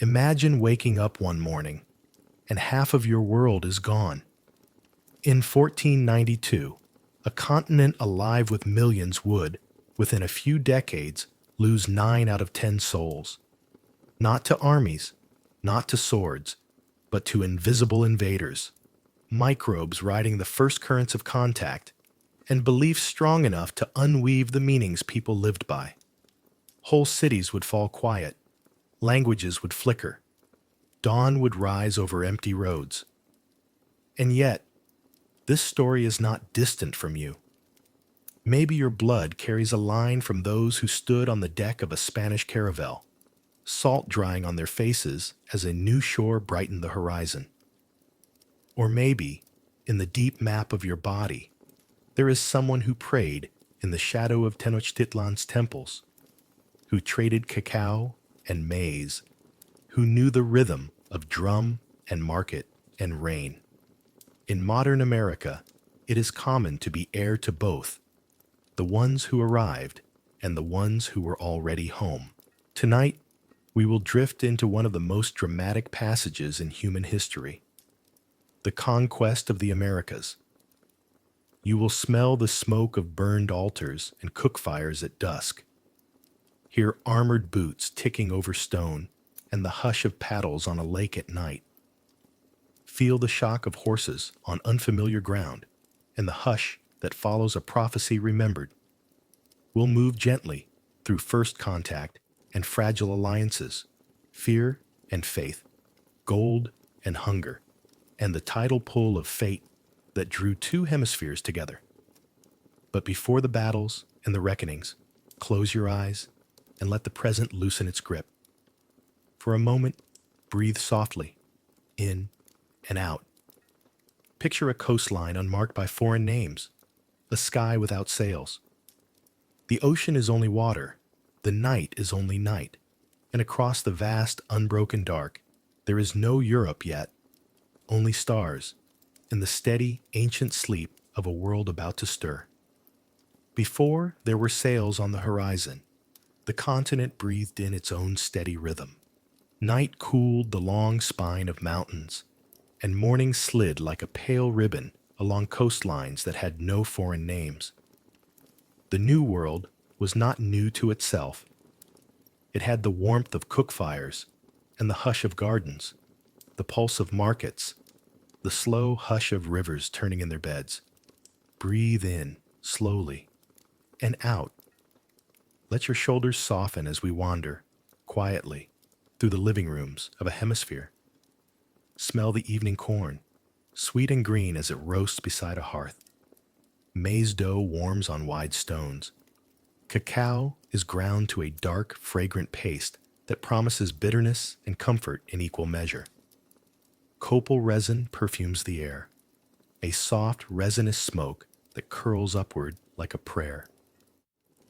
Imagine waking up one morning and half of your world is gone. In 1492, a continent alive with millions would, within a few decades, lose 9 out of 10 souls. Not to armies, not to swords, but to invisible invaders, microbes riding the first currents of contact, and beliefs strong enough to unweave the meanings people lived by. Whole cities would fall quiet, languages would flicker, dawn would rise over empty roads. And yet, this story is not distant from you. Maybe your blood carries a line from those who stood on the deck of a Spanish caravel, salt drying on their faces as a new shore brightened the horizon. Or maybe, in the deep map of your body, there is someone who prayed in the shadow of Tenochtitlan's temples, who traded cacao and maize, who knew the rhythm of drum and market and rain. In modern America, it is common to be heir to both, the ones who arrived and the ones who were already home. Tonight, we will drift into one of the most dramatic passages in human history, the Conquest of the Americas. You will smell the smoke of burned altars and cook fires at dusk, hear armored boots ticking over stone and the hush of paddles on a lake at night. Feel the shock of horses on unfamiliar ground and the hush that follows a prophecy remembered. We'll move gently through first contact and fragile alliances, fear and faith, gold and hunger, and the tidal pull of fate that drew two hemispheres together. But before the battles and the reckonings, close your eyes and let the present loosen its grip. For a moment, breathe softly, in and out. Picture a coastline unmarked by foreign names, a sky without sails. The ocean is only water, the night is only night, and across the vast, unbroken dark, there is no Europe yet, only stars, and the steady, ancient sleep of a world about to stir. Before there were sails on the horizon, the continent breathed in its own steady rhythm. Night cooled the long spine of mountains, and morning slid like a pale ribbon along coastlines that had no foreign names. The New World was not new to itself. It had the warmth of cook fires and the hush of gardens, the pulse of markets, the slow hush of rivers turning in their beds. Breathe in, slowly, and out. Let your shoulders soften as we wander, quietly, through the living rooms of a hemisphere. Smell the evening corn, sweet and green as it roasts beside a hearth. Maize dough warms on wide stones. Cacao is ground to a dark, fragrant paste that promises bitterness and comfort in equal measure. Copal resin perfumes the air, a soft, resinous smoke that curls upward like a prayer.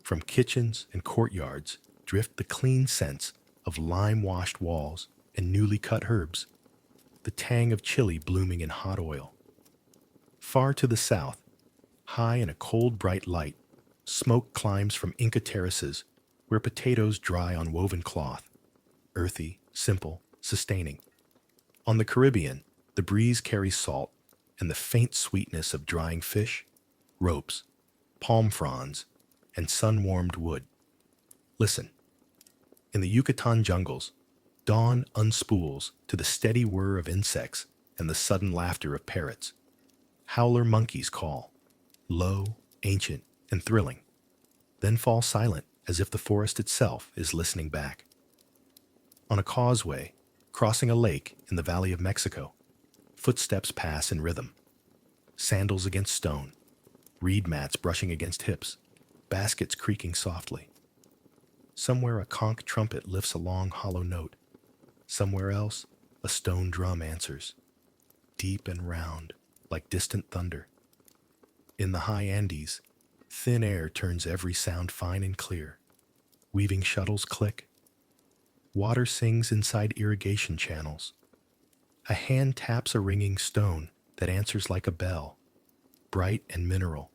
From kitchens and courtyards drift the clean scents of lime-washed walls and newly cut herbs, the tang of chili blooming in hot oil. Far to the south, high in a cold, bright light, smoke climbs from Inca terraces where potatoes dry on woven cloth, earthy, simple, sustaining. On the Caribbean, the breeze carries salt and the faint sweetness of drying fish, ropes, palm fronds, and sun-warmed wood. Listen. In the Yucatan jungles, dawn unspools to the steady whir of insects and the sudden laughter of parrots. Howler monkeys call, low, ancient, and thrilling, then fall silent as if the forest itself is listening back. On a causeway, crossing a lake in the Valley of Mexico, footsteps pass in rhythm. Sandals against stone, reed mats brushing against hips, baskets creaking softly. Somewhere a conch trumpet lifts a long hollow note. Somewhere else, a stone drum answers, deep and round, like distant thunder. In the high Andes, thin air turns every sound fine and clear. Weaving shuttles click. Water sings inside irrigation channels. A hand taps a ringing stone that answers like a bell, bright and mineral.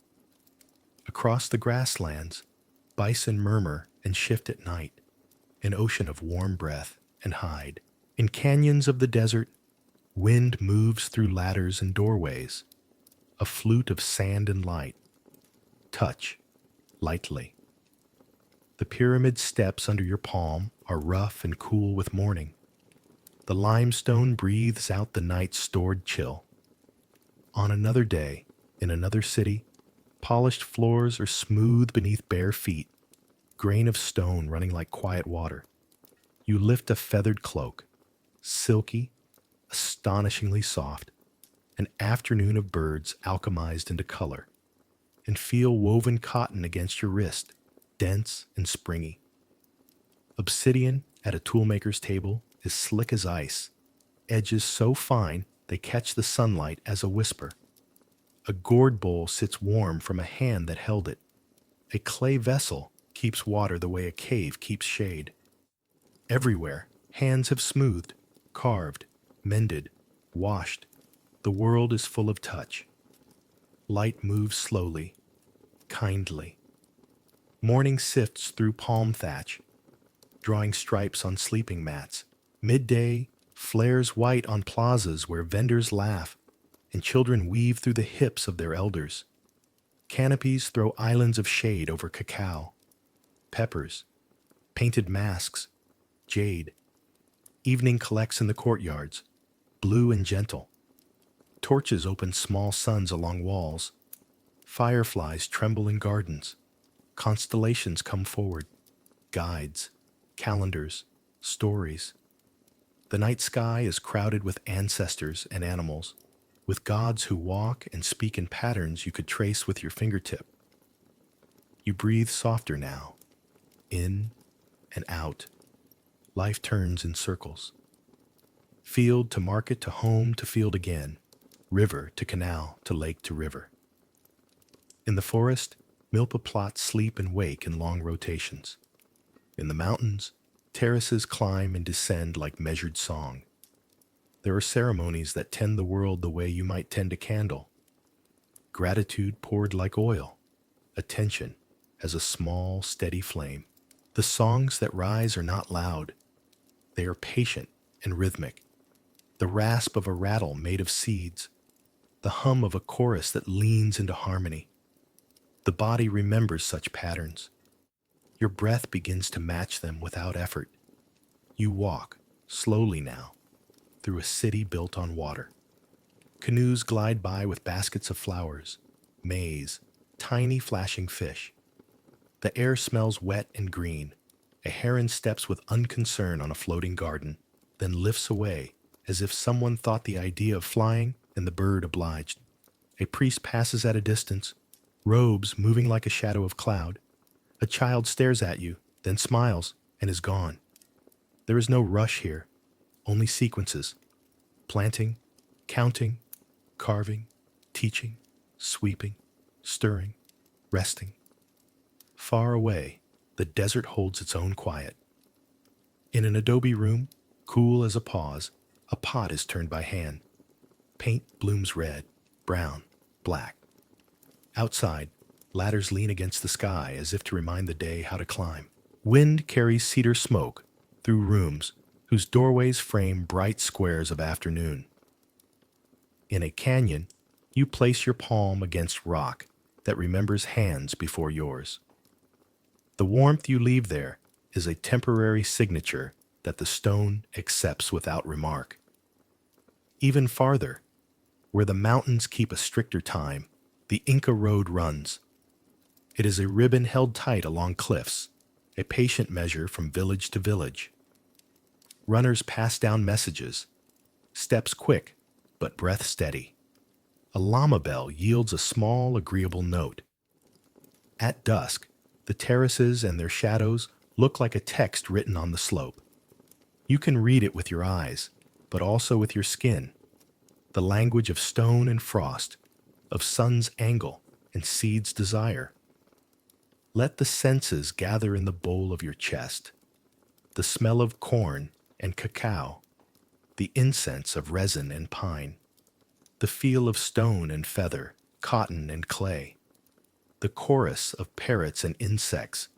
Across the grasslands, bison murmur and shift at night, an ocean of warm breath and hide. In canyons of the desert, wind moves through ladders and doorways, a flute of sand and light. Touch, lightly. The pyramid steps under your palm are rough and cool with morning. The limestone breathes out the night's stored chill. On another day, in another city, polished floors are smooth beneath bare feet, grain of stone running like quiet water. You lift a feathered cloak, silky, astonishingly soft, an afternoon of birds alchemized into color, and feel woven cotton against your wrist, dense and springy. Obsidian at a toolmaker's table is slick as ice, edges so fine they catch the sunlight as a whisper. A gourd bowl sits warm from a hand that held it. A clay vessel keeps water the way a cave keeps shade. Everywhere, hands have smoothed, carved, mended, washed. The world is full of touch. Light moves slowly, kindly. Morning sifts through palm thatch, drawing stripes on sleeping mats. Midday flares white on plazas where vendors laugh and children weave through the hips of their elders. Canopies throw islands of shade over cacao, peppers, painted masks, jade. Evening collects in the courtyards, blue and gentle. Torches open small suns along walls. Fireflies tremble in gardens. Constellations come forward. Guides, calendars, stories. The night sky is crowded with ancestors and animals, with gods who walk and speak in patterns you could trace with your fingertip. You breathe softer now, in and out. Life turns in circles. Field to market to home to field again, river to canal to lake to river. In the forest, milpa plots sleep and wake in long rotations. In the mountains, terraces climb and descend like measured song. There are ceremonies that tend the world the way you might tend a candle. Gratitude poured like oil, attention as a small, steady flame. The songs that rise are not loud. They are patient and rhythmic. The rasp of a rattle made of seeds. The hum of a chorus that leans into harmony. The body remembers such patterns. Your breath begins to match them without effort. You walk, slowly now, through a city built on water. Canoes glide by with baskets of flowers, maize, tiny flashing fish. The air smells wet and green. A heron steps with unconcern on a floating garden, then lifts away as if someone thought the idea of flying and the bird obliged. A priest passes at a distance, robes moving like a shadow of cloud. A child stares at you, then smiles and is gone. There is no rush here, only sequences. Planting, counting, carving, teaching, sweeping, stirring, resting. Far away, the desert holds its own quiet. In an adobe room, cool as a pause, a pot is turned by hand. Paint blooms red, brown, black. Outside, ladders lean against the sky as if to remind the day how to climb. Wind carries cedar smoke through rooms whose doorways frame bright squares of afternoon. In a canyon, you place your palm against rock that remembers hands before yours. The warmth you leave there is a temporary signature that the stone accepts without remark. Even farther, where the mountains keep a stricter time, the Inca road runs. It is a ribbon held tight along cliffs, a patient measure from village to village. Runners pass down messages, steps quick, but breath steady. A llama bell yields a small, agreeable note. At dusk, the terraces and their shadows look like a text written on the slope. You can read it with your eyes, but also with your skin. The language of stone and frost, of sun's angle and seed's desire. Let the senses gather in the bowl of your chest. The smell of corn and cacao, the incense of resin and pine, the feel of stone and feather, cotton and clay, the chorus of parrots and insects,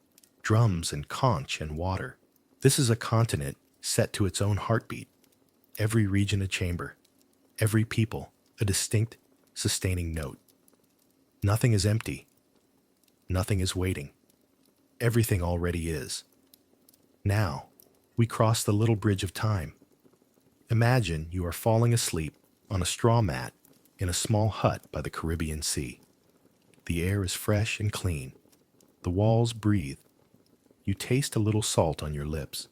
drums and conch and water. This is a continent set to its own heartbeat. every region a chamber, every people a distinct, sustaining note. Nothing is empty. Nothing is waiting. Everything already is. Now, we cross the little bridge of time. Imagine you are falling asleep on a straw mat in a small hut by the Caribbean Sea. The air is fresh and clean. The walls breathe. You taste a little salt on your lips.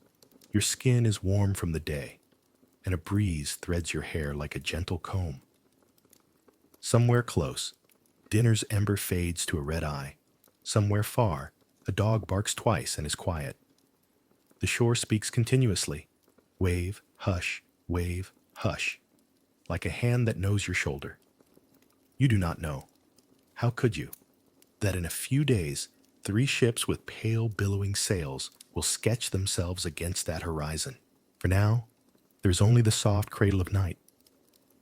Your skin is warm from the day, and a breeze threads your hair like a gentle comb. Somewhere close, dinner's ember fades to a red eye. Somewhere far, a dog barks twice and is quiet. The shore speaks continuously. Wave, hush, like a hand that knows your shoulder. You do not know. How could you? That in a few days, 3 ships with pale, billowing sails will sketch themselves against that horizon. For now, there is only the soft cradle of night,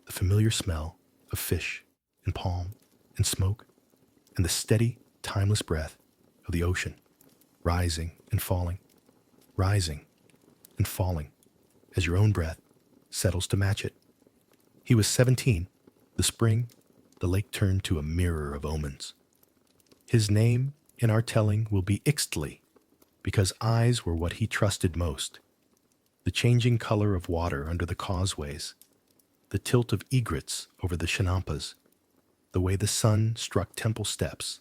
the familiar smell of fish and palm and smoke, and the steady, timeless breath of the ocean, rising and falling, as your own breath settles to match it. He was 17. The spring, the lake turned to a mirror of omens. His name in our telling will be Ixtli, because eyes were what he trusted most. The changing color of water under the causeways, the tilt of egrets over the chinampas, the way the sun struck temple steps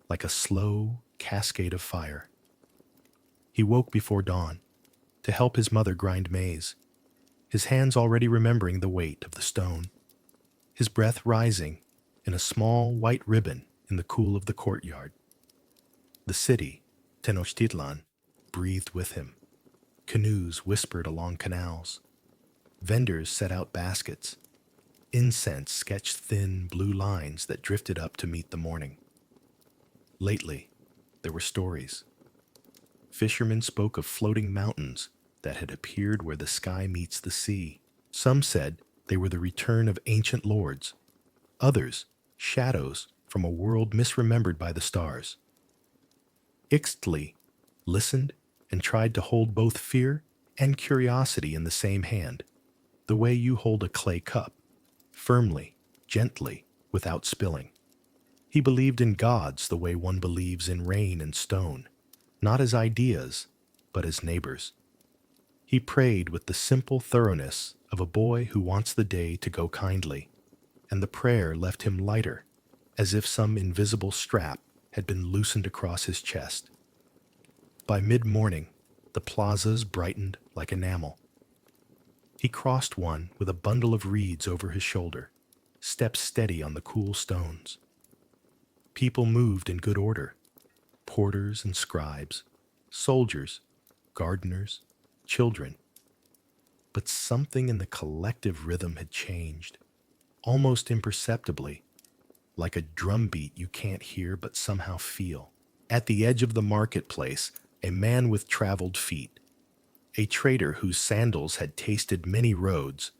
like a slow cascade of fire. He woke before dawn to help his mother grind maize, his hands already remembering the weight of the stone, his breath rising in a small white ribbon in the cool of the courtyard. The city, Tenochtitlan, breathed with him. Canoes whispered along canals. Vendors set out baskets. Incense sketched thin blue lines that drifted up to meet the morning. Lately, there were stories. Fishermen spoke of floating mountains that had appeared where the sky meets the sea. Some said they were the return of ancient lords. Others, shadows from a world misremembered by the stars. Ixtli listened and tried to hold both fear and curiosity in the same hand, the way you hold a clay cup, firmly, gently, without spilling. He believed in gods the way one believes in rain and stone, not as ideas, but as neighbors. He prayed with the simple thoroughness of a boy who wants the day to go kindly, and the prayer left him lighter, as if some invisible strap had been loosened across his chest. By mid-morning, the plazas brightened like enamel. He crossed one with a bundle of reeds over his shoulder, steps steady on the cool stones. People moved in good order, porters and scribes, soldiers, gardeners, children. But something in the collective rhythm had changed, almost imperceptibly, like a drumbeat you can't hear but somehow feel. At the edge of the marketplace, a man with traveled feet, a trader whose sandals had tasted many roads,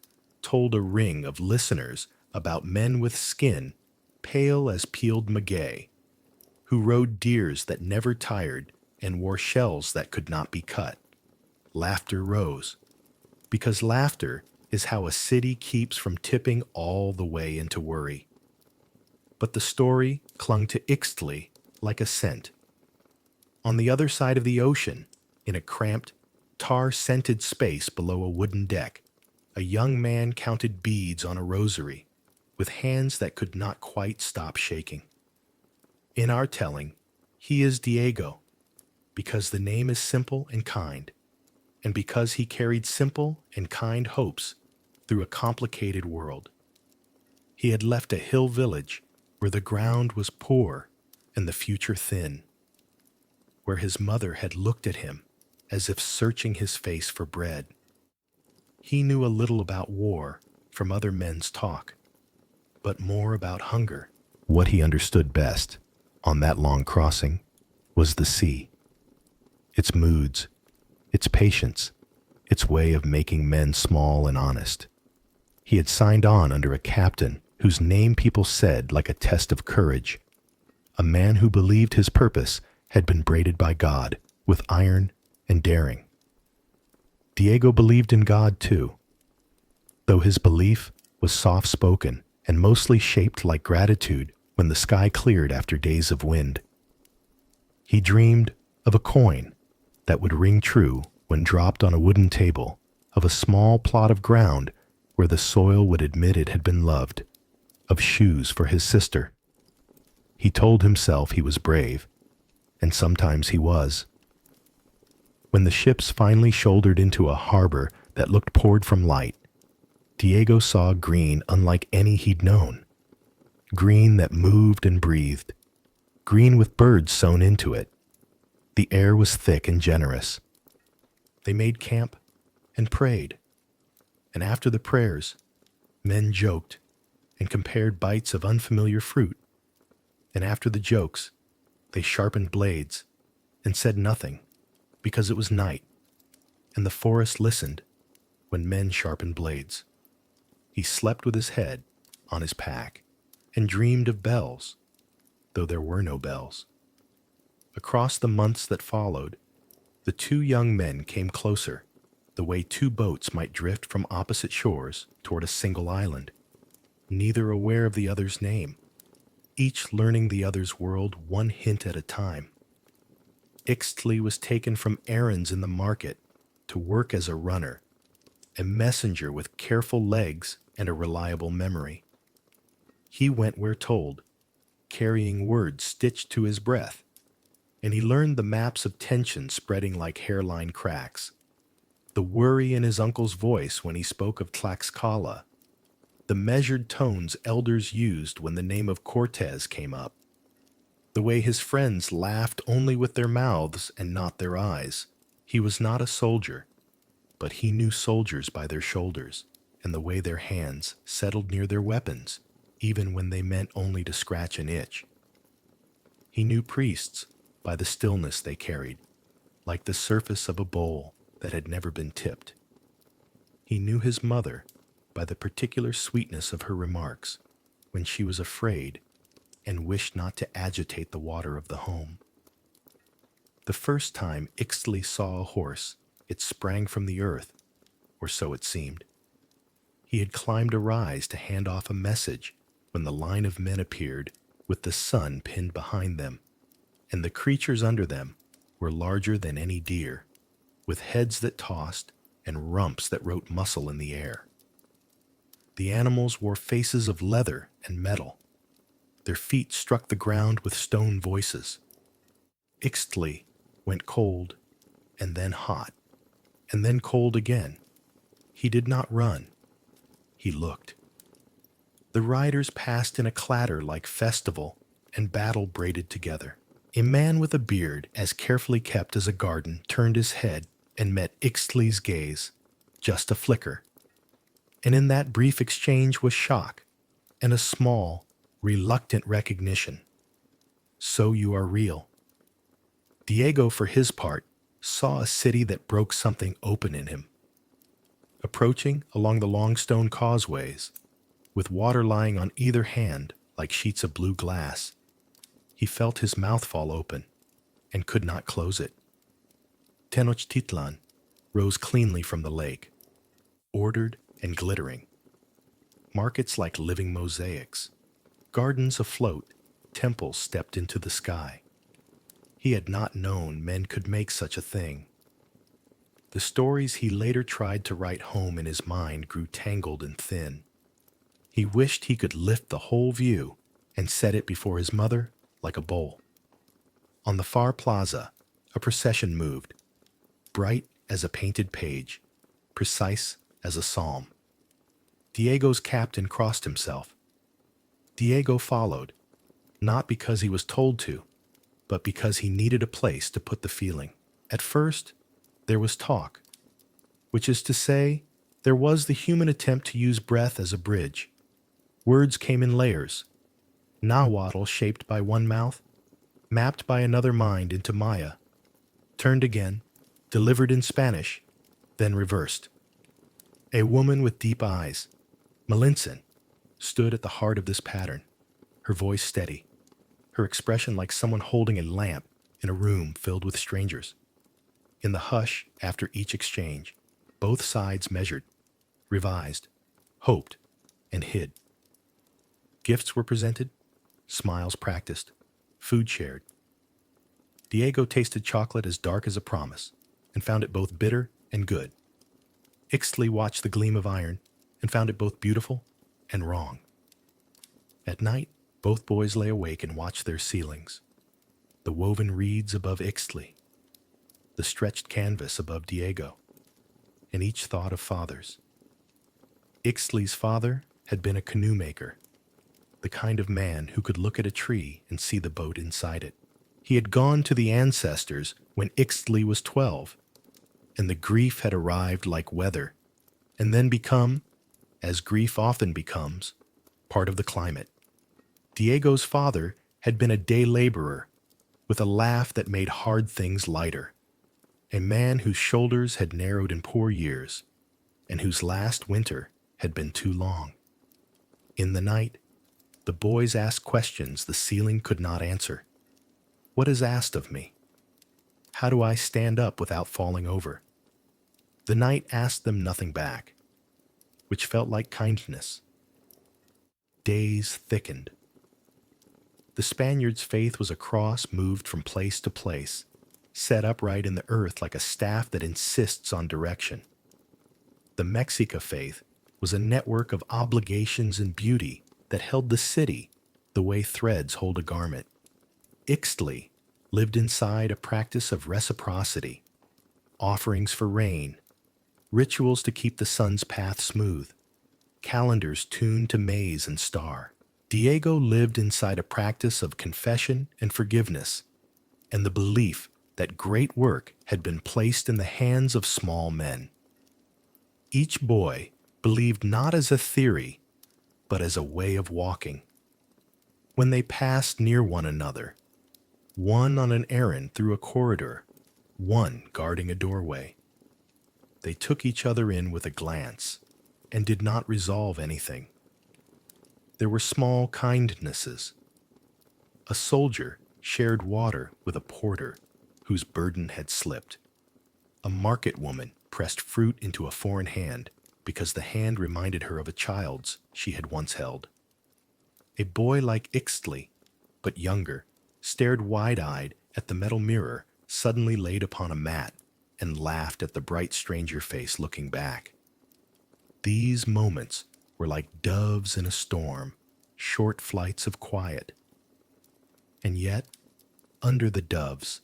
told a ring of listeners about men with skin pale as peeled maguey, who rode deers that never tired and wore shells that could not be cut. Laughter rose, because laughter is how a city keeps from tipping all the way into worry. But the story clung to Ixtli like a scent. On the other side of the ocean, in a cramped, tar-scented space below a wooden deck, a young man counted beads on a rosary, with hands that could not quite stop shaking. In our telling, he is Diego, because the name is simple and kind, and because he carried simple and kind hopes through a complicated world. He had left a hill village where the ground was poor and the future thin, where his mother had looked at him as if searching his face for bread. He knew a little about war from other men's talk, but more about hunger. What he understood best on that long crossing was the sea, its moods, its patience, its way of making men small and honest. He had signed on under a captain whose name people said like a test of courage, a man who believed his purpose had been braided by God with iron and daring. Diego believed in God too. though his belief was soft-spoken and mostly shaped like gratitude when the sky cleared after days of wind. He dreamed of a coin that would ring true when dropped on a wooden table, of a small plot of ground where the soil would admit it had been loved, of shoes for his sister. He told himself he was brave, and sometimes he was. When the ships finally shouldered into a harbor that looked poured from light, Diego saw green unlike any he'd known. Green that moved and breathed. Green with birds sewn into it. The air was thick and generous. They made camp and prayed. And after the prayers, men joked and compared bites of unfamiliar fruit. And after the jokes, they sharpened blades and said nothing because it was night, and the forest listened when men sharpened blades. He slept with his head on his pack and dreamed of bells, though there were no bells. Across the months that followed, the two young men came closer, the way two boats might drift from opposite shores toward a single island, neither aware of the other's name, each learning the other's world one hint at a time. Ixtli was taken from errands in the market to work as a runner, a messenger with careful legs and a reliable memory. He went where told, carrying words stitched to his breath, and he learned the maps of tension spreading like hairline cracks, the worry in his uncle's voice when he spoke of Tlaxcala, the measured tones elders used when the name of Cortés came up, the way his friends laughed only with their mouths and not their eyes. He was not a soldier, but he knew soldiers by their shoulders and the way their hands settled near their weapons, even when they meant only to scratch an itch. He knew priests by the stillness they carried, like the surface of a bowl that had never been tipped. He knew his mother by the particular sweetness of her remarks when she was afraid and wished not to agitate the water of the home. The first time Ixtli saw a horse, it sprang from the earth, or so it seemed. He had climbed a rise to hand off a message when the line of men appeared with the sun pinned behind them, and the creatures under them were larger than any deer, with heads that tossed and rumps that wrote muscle in the air. The animals wore faces of leather and metal. Their feet struck the ground with stone voices. Ixtli went cold, and then hot, and then cold again. He did not run. He looked. The riders passed in a clatter like festival and battle braided together. A man with a beard as carefully kept as a garden turned his head and met Ixtli's gaze, just a flicker. And in that brief exchange was shock and a small, reluctant recognition. So you are real. Diego, for his part, saw a city that broke something open in him. Approaching along the long stone causeways, with water lying on either hand like sheets of blue glass, he felt his mouth fall open and could not close it. Tenochtitlan rose cleanly from the lake, ordered and glittering. Markets like living mosaics, gardens afloat, temples stepped into the sky. He had not known men could make such a thing. The stories he later tried to write home in his mind grew tangled and thin. He wished he could lift the whole view and set it before his mother like a bowl. On the far plaza, a procession moved, bright as a painted page, precise as a psalm. Diego's captain crossed himself. Diego followed, not because he was told to, but because he needed a place to put the feeling. At first, there was talk, which is to say, there was the human attempt to use breath as a bridge. Words came in layers, Nahuatl shaped by one mouth, mapped by another mind into Maya, turned again, delivered in Spanish, then reversed. A woman with deep eyes, Melinson, stood at the heart of this pattern, her voice steady, her expression like someone holding a lamp in a room filled with strangers. In the hush after each exchange, both sides measured, revised, hoped, and hid. Gifts were presented, smiles practiced, food shared. Diego tasted chocolate as dark as a promise and found it both bitter and good. Ixtli watched the gleam of iron and found it both beautiful and wrong. At night, both boys lay awake and watched their ceilings. The woven reeds above Ixtli, the stretched canvas above Diego, and each thought of fathers. Ixtli's father had been a canoe maker, the kind of man who could look at a tree and see the boat inside it. He had gone to the ancestors when Ixtli was 12, and the grief had arrived like weather, and then become, as grief often becomes, part of the climate. Diego's father had been a day laborer, with a laugh that made hard things lighter, a man whose shoulders had narrowed in poor years, and whose last winter had been too long. In the night, the boys asked questions the ceiling could not answer. What is asked of me? How do I stand up without falling over? The night asked them nothing back, which felt like kindness. Days thickened. The Spaniard's faith was a cross moved from place to place, set upright in the earth like a staff that insists on direction. The Mexica faith was a network of obligations and beauty that held the city the way threads hold a garment. Ixtli lived inside a practice of reciprocity, offerings for rain, rituals to keep the sun's path smooth, calendars tuned to maize and star. Diego lived inside a practice of confession and forgiveness, and the belief that great work had been placed in the hands of small men. Each boy believed not as a theory, but as a way of walking. When they passed near one another, one on an errand through a corridor, one guarding a doorway, they took each other in with a glance and did not resolve anything. There were small kindnesses. A soldier shared water with a porter whose burden had slipped. A market woman pressed fruit into a foreign hand because the hand reminded her of a child's she had once held. A boy like Ixtli, but younger, stared wide-eyed at the metal mirror suddenly laid upon a mat and laughed at the bright stranger face looking back. These moments were like doves in a storm, short flights of quiet. And yet, under the doves,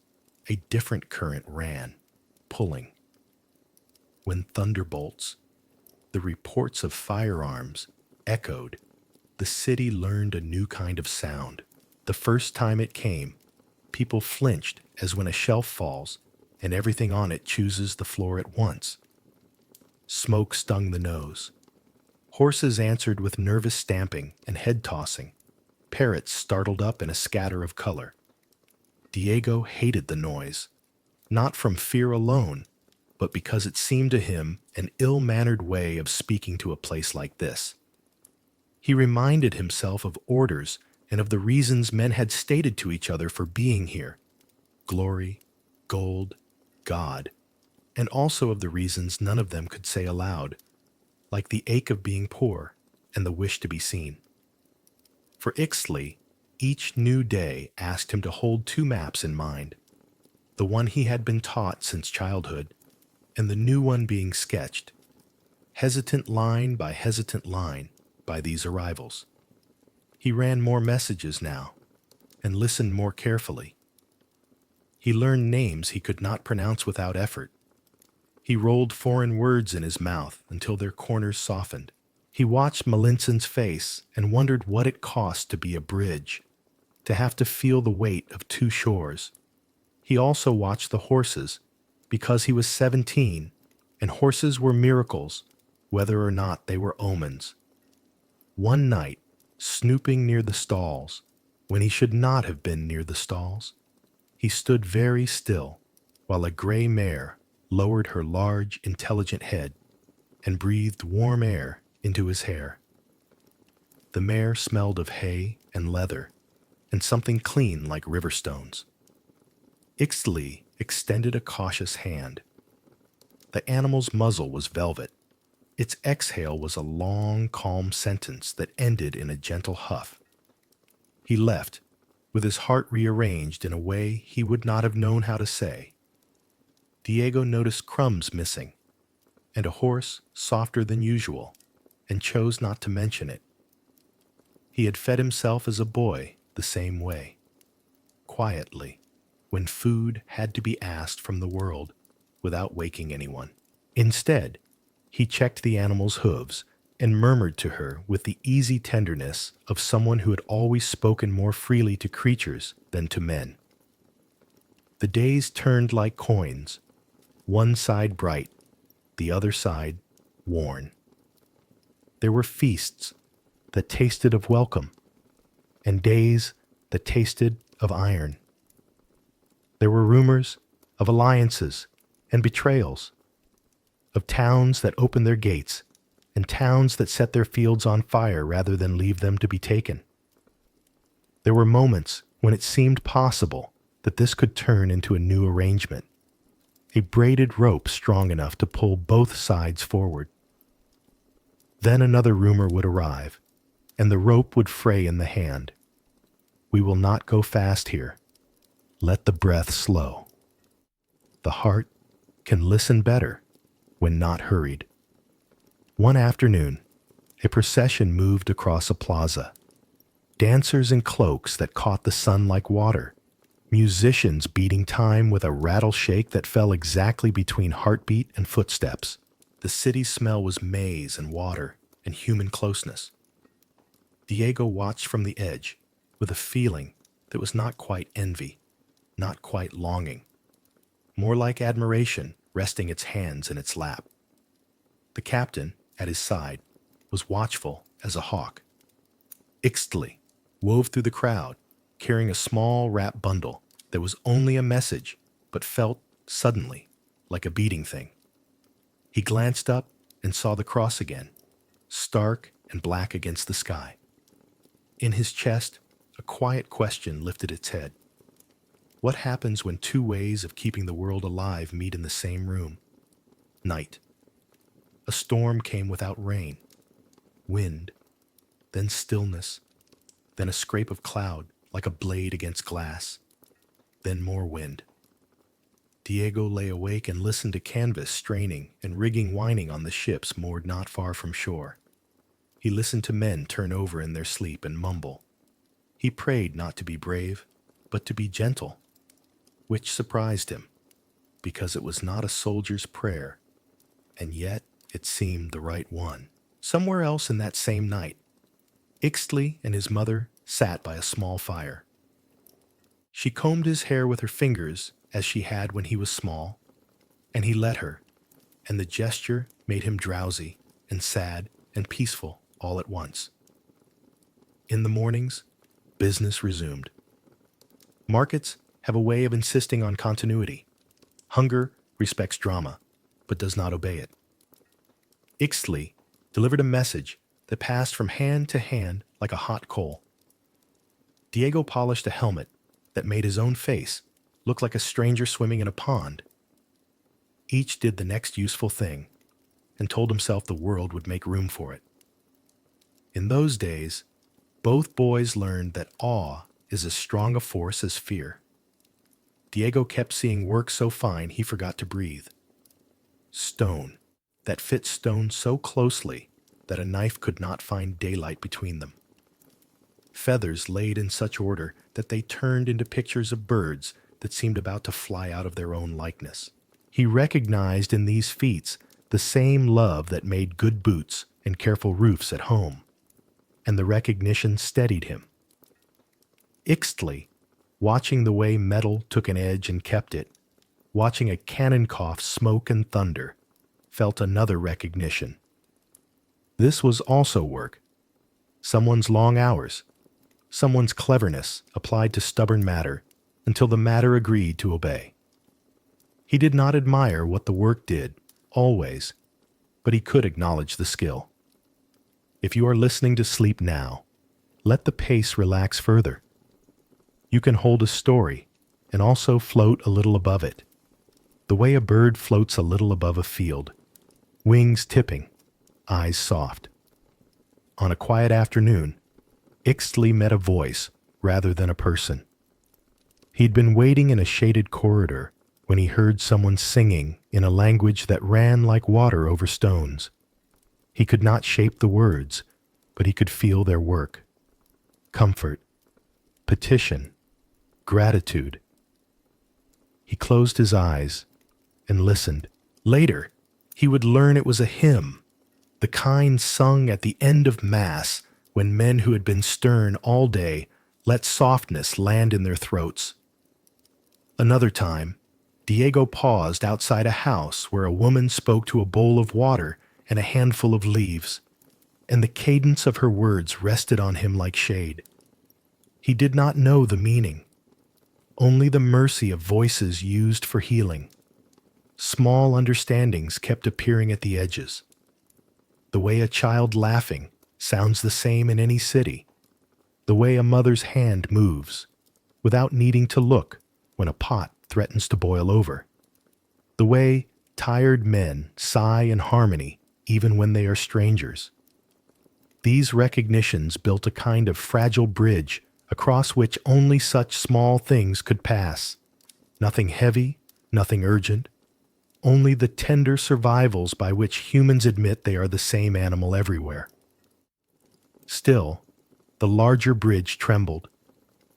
a different current ran, pulling. When thunderbolts, the reports of firearms, echoed, the city learned a new kind of sound. The first time it came, people flinched as when a shelf falls and everything on it chooses the floor at once. Smoke stung the nose. Horses answered with nervous stamping and head tossing. Parrots startled up in a scatter of color. Diego hated the noise, not from fear alone, but because it seemed to him an ill-mannered way of speaking to a place like this. He reminded himself of orders and of the reasons men had stated to each other for being here: glory, gold, God, and also of the reasons none of them could say aloud, like the ache of being poor and the wish to be seen. For Ixtli, each new day asked him to hold two maps in mind, the one he had been taught since childhood, and the new one being sketched, hesitant line by these arrivals. He ran more messages now, and listened more carefully. He learned names he could not pronounce without effort. He rolled foreign words in his mouth until their corners softened. He watched Malintzon's face and wondered what it cost to be a bridge, to have to feel the weight of two shores. He also watched the horses, because he was 17, and horses were miracles, whether or not they were omens. One night, snooping near the stalls, when he should not have been near the stalls, he stood very still, while a gray mare lowered her large, intelligent head and breathed warm air into his hair. The mare smelled of hay and leather and something clean like river stones. Ixtli extended a cautious hand. The animal's muzzle was velvet, Its exhale was a long, calm sentence that ended in a gentle huff. He left, with his heart rearranged in a way he would not have known how to say. Diego noticed crumbs missing, and a horse softer than usual, and chose not to mention it. He had fed himself as a boy the same way, quietly, when food had to be asked from the world without waking anyone. Instead, he checked the animal's hooves and murmured to her with the easy tenderness of someone who had always spoken more freely to creatures than to men. The days turned like coins, one side bright, the other side worn. There were feasts that tasted of welcome, and days that tasted of iron. There were rumors of alliances and betrayals, of towns that opened their gates and towns that set their fields on fire rather than leave them to be taken. There were moments when it seemed possible that this could turn into a new arrangement, a braided rope strong enough to pull both sides forward. Then another rumor would arrive, and the rope would fray in the hand. We will not go fast here. Let the breath slow. The heart can listen better when not hurried. One afternoon, a procession moved across a plaza. Dancers in cloaks that caught the sun like water, musicians beating time with a rattle shake that fell exactly between heartbeat and footsteps. The city's smell was maize and water and human closeness. Diego watched from the edge with a feeling that was not quite envy, not quite longing, more like admiration resting its hands in its lap. The captain, at his side, was watchful as a hawk. Ixtli wove through the crowd, carrying a small wrapped bundle that was only a message, but felt, suddenly, like a beating thing. He glanced up and saw the cross again, stark and black against the sky. In his chest, a quiet question lifted its head. What happens when two ways of keeping the world alive meet in the same room? Night. A storm came without rain, wind, then stillness, then a scrape of cloud like a blade against glass, then more wind. Diego lay awake and listened to canvas straining and rigging whining on the ships moored not far from shore. He listened to men turn over in their sleep and mumble. He prayed not to be brave, but to be gentle, which surprised him, because it was not a soldier's prayer, and yet it seemed the right one. Somewhere else in that same night, Ixtli and his mother sat by a small fire. She combed his hair with her fingers as she had when he was small, and he let her, and the gesture made him drowsy and sad and peaceful all at once. In the mornings, business resumed. Markets have a way of insisting on continuity. Hunger respects drama, but does not obey it. Ixtli delivered a message that passed from hand to hand like a hot coal. Diego polished a helmet that made his own face look like a stranger swimming in a pond. Each did the next useful thing and told himself the world would make room for it. In those days, both boys learned that awe is as strong a force as fear. Diego kept seeing work so fine he forgot to breathe. Stone that fit stone so closely that a knife could not find daylight between them. Feathers laid in such order that they turned into pictures of birds that seemed about to fly out of their own likeness. He recognized in these feats the same love that made good boots and careful roofs at home, and the recognition steadied him. Ixtli, watching the way metal took an edge and kept it, watching a cannon cough smoke and thunder, felt another recognition. This was also work. Someone's long hours, someone's cleverness applied to stubborn matter until the matter agreed to obey. He did not admire what the work did, always, but he could acknowledge the skill. If you are listening to sleep now, let the pace relax further. You can hold a story and also float a little above it, the way a bird floats a little above a field, wings tipping, eyes soft. On a quiet afternoon, Ixtli met a voice rather than a person. He'd been waiting in a shaded corridor when he heard someone singing in a language that ran like water over stones. He could not shape the words, but he could feel their work. Comfort, petition, gratitude. He closed his eyes and listened. Later, he would learn it was a hymn, the kind sung at the end of Mass when men who had been stern all day let softness land in their throats. Another time, Diego paused outside a house where a woman spoke to a bowl of water and a handful of leaves, and the cadence of her words rested on him like shade. He did not know the meaning, only the mercy of voices used for healing. Small understandings kept appearing at the edges. The way a child laughing sounds the same in any city. The way a mother's hand moves, without needing to look when a pot threatens to boil over. The way tired men sigh in harmony even when they are strangers. These recognitions built a kind of fragile bridge across which only such small things could pass. Nothing heavy, nothing urgent, only the tender survivals by which humans admit they are the same animal everywhere. Still, the larger bridge trembled.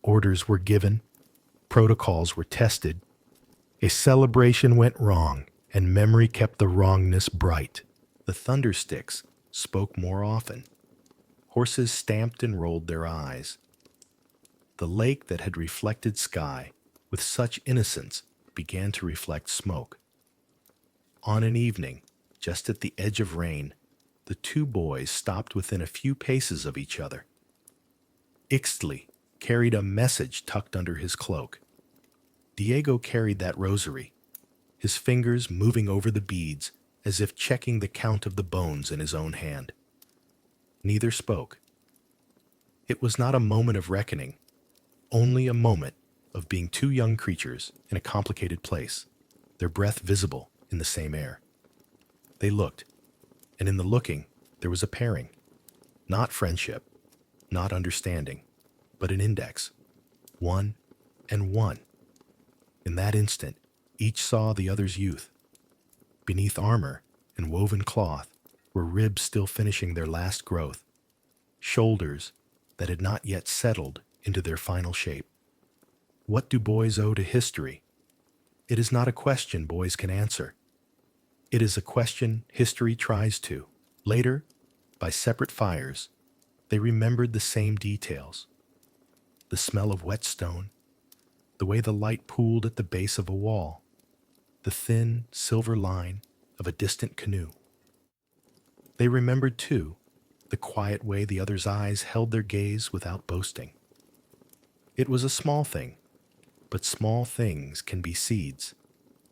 Orders were given, protocols were tested. A celebration went wrong, and memory kept the wrongness bright. The thundersticks spoke more often. Horses stamped and rolled their eyes. The lake that had reflected sky with such innocence began to reflect smoke. On an evening, just at the edge of rain, the two boys stopped within a few paces of each other. Ixtli carried a message tucked under his cloak. Diego carried that rosary, his fingers moving over the beads as if checking the count of the bones in his own hand. Neither spoke. It was not a moment of reckoning, only a moment of being two young creatures in a complicated place, their breath visible in the same air. They looked, and in the looking there was a pairing, not friendship, not understanding, but an index, 1 and 1. In that instant, each saw the other's youth. Beneath armor and woven cloth were ribs still finishing their last growth, shoulders that had not yet settled into their final shape. What do boys owe to history? It is not a question boys can answer. It is a question history tries to. Later, by separate fires, they remembered the same details. The smell of wet stone, the way the light pooled at the base of a wall, the thin silver line of a distant canoe. They remembered, too, the quiet way the other's eyes held their gaze without boasting. It was a small thing, but small things can be seeds.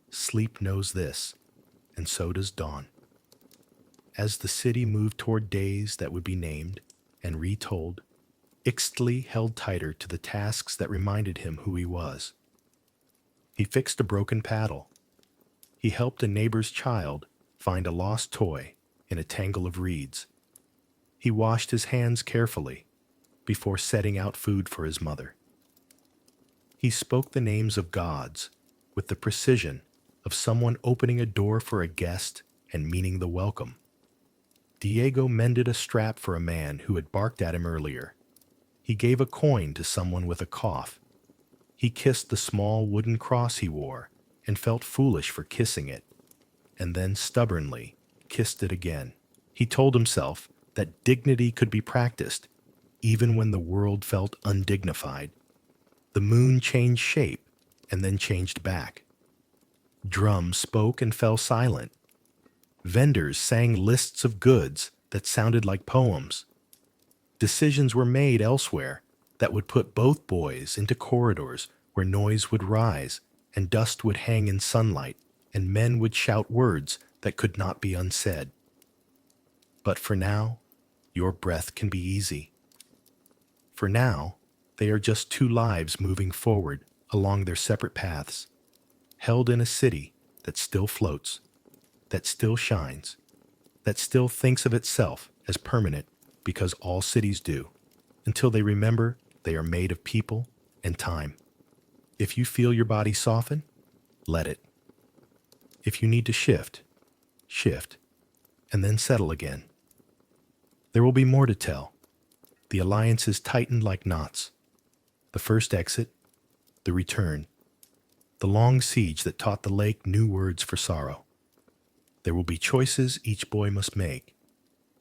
Sleep knows this, and so does dawn. As the city moved toward days that would be named and retold, Ixtli held tighter to the tasks that reminded him who he was. He fixed a broken paddle. He helped a neighbor's child find a lost toy in a tangle of reeds. He washed his hands carefully before setting out food for his mother. He spoke the names of gods with the precision of someone opening a door for a guest and meaning the welcome. Diego mended a strap for a man who had barked at him earlier. He gave a coin to someone with a cough. He kissed the small wooden cross he wore and felt foolish for kissing it, and then stubbornly kissed it again. He told himself that dignity could be practiced, even when the world felt undignified. The moon changed shape and then changed back. Drums spoke and fell silent. Vendors sang lists of goods that sounded like poems. Decisions were made elsewhere that would put both boys into corridors where noise would rise and dust would hang in sunlight and men would shout words that could not be unsaid. But for now, your breath can be easy. For now, they are just two lives moving forward along their separate paths, held in a city that still floats, that still shines, that still thinks of itself as permanent because all cities do, until they remember they are made of people and time. If you feel your body soften, let it. If you need to shift, shift, and then settle again. There will be more to tell. The alliances tightened like knots. The first exit, the return, the long siege that taught the lake new words for sorrow. There will be choices each boy must make,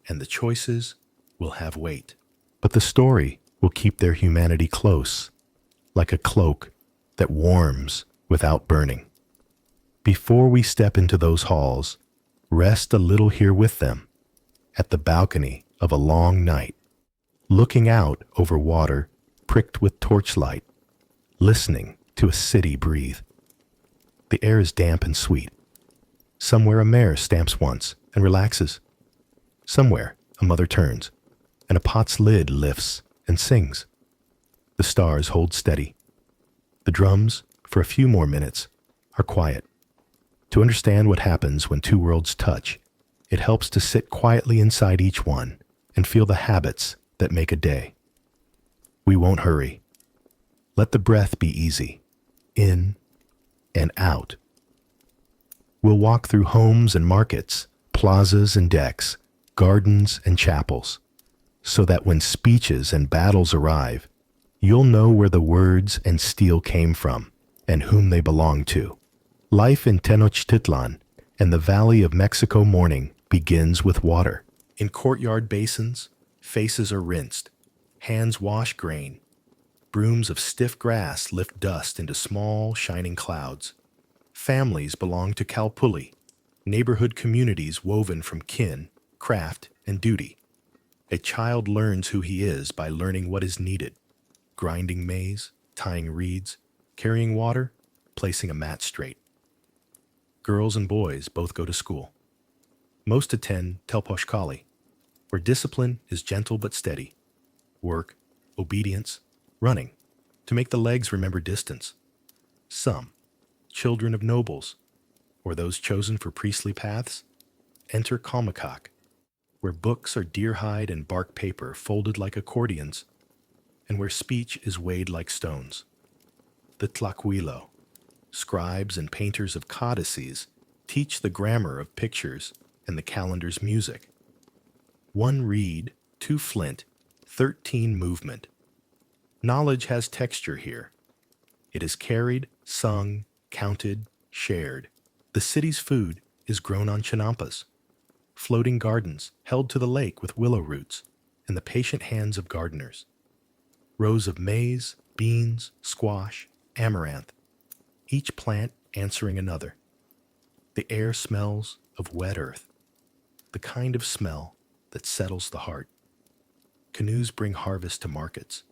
and the choices will have weight. But the story will keep their humanity close, like a cloak that warms without burning. Before we step into those halls, rest a little here with them, at the balcony of a long night, looking out over water pricked with torchlight, listening to a city breathe. The air is damp and sweet. Somewhere a mare stamps once and relaxes. Somewhere a mother turns, and a pot's lid lifts and sings. The stars hold steady. The drums, for a few more minutes, are quiet. To understand what happens when two worlds touch, it helps to sit quietly inside each one and feel the habits that make a day. We won't hurry. Let the breath be easy, in and out. We'll walk through homes and markets, plazas and decks, gardens and chapels, so that when speeches and battles arrive, you'll know where the words and steel came from and whom they belong to. Life in Tenochtitlan and the Valley of Mexico morning begins with water. In courtyard basins, faces are rinsed, hands wash grain. Brooms of stiff grass lift dust into small, shining clouds. Families belong to Calpulli, neighborhood communities woven from kin, craft, and duty. A child learns who he is by learning what is needed: grinding maize, tying reeds, carrying water, placing a mat straight. Girls and boys both go to school. Most attend Telposhkali, where discipline is gentle but steady. Work, obedience, running, to make the legs remember distance. Some, children of nobles, or those chosen for priestly paths, enter Kalmakak, where books are deer-hide and bark paper folded like accordions, and where speech is weighed like stones. The Tlaquilo, scribes and painters of codices, teach the grammar of pictures and the calendar's music. 1 reed, 2 flint, 13 movement. Knowledge has texture here. It is carried, sung, counted, shared. The city's food is grown on chinampas, floating gardens held to the lake with willow roots and the patient hands of gardeners. Rows of maize, beans, squash, amaranth, each plant answering another. The air smells of wet earth, the kind of smell that settles the heart. Canoes bring harvest to markets.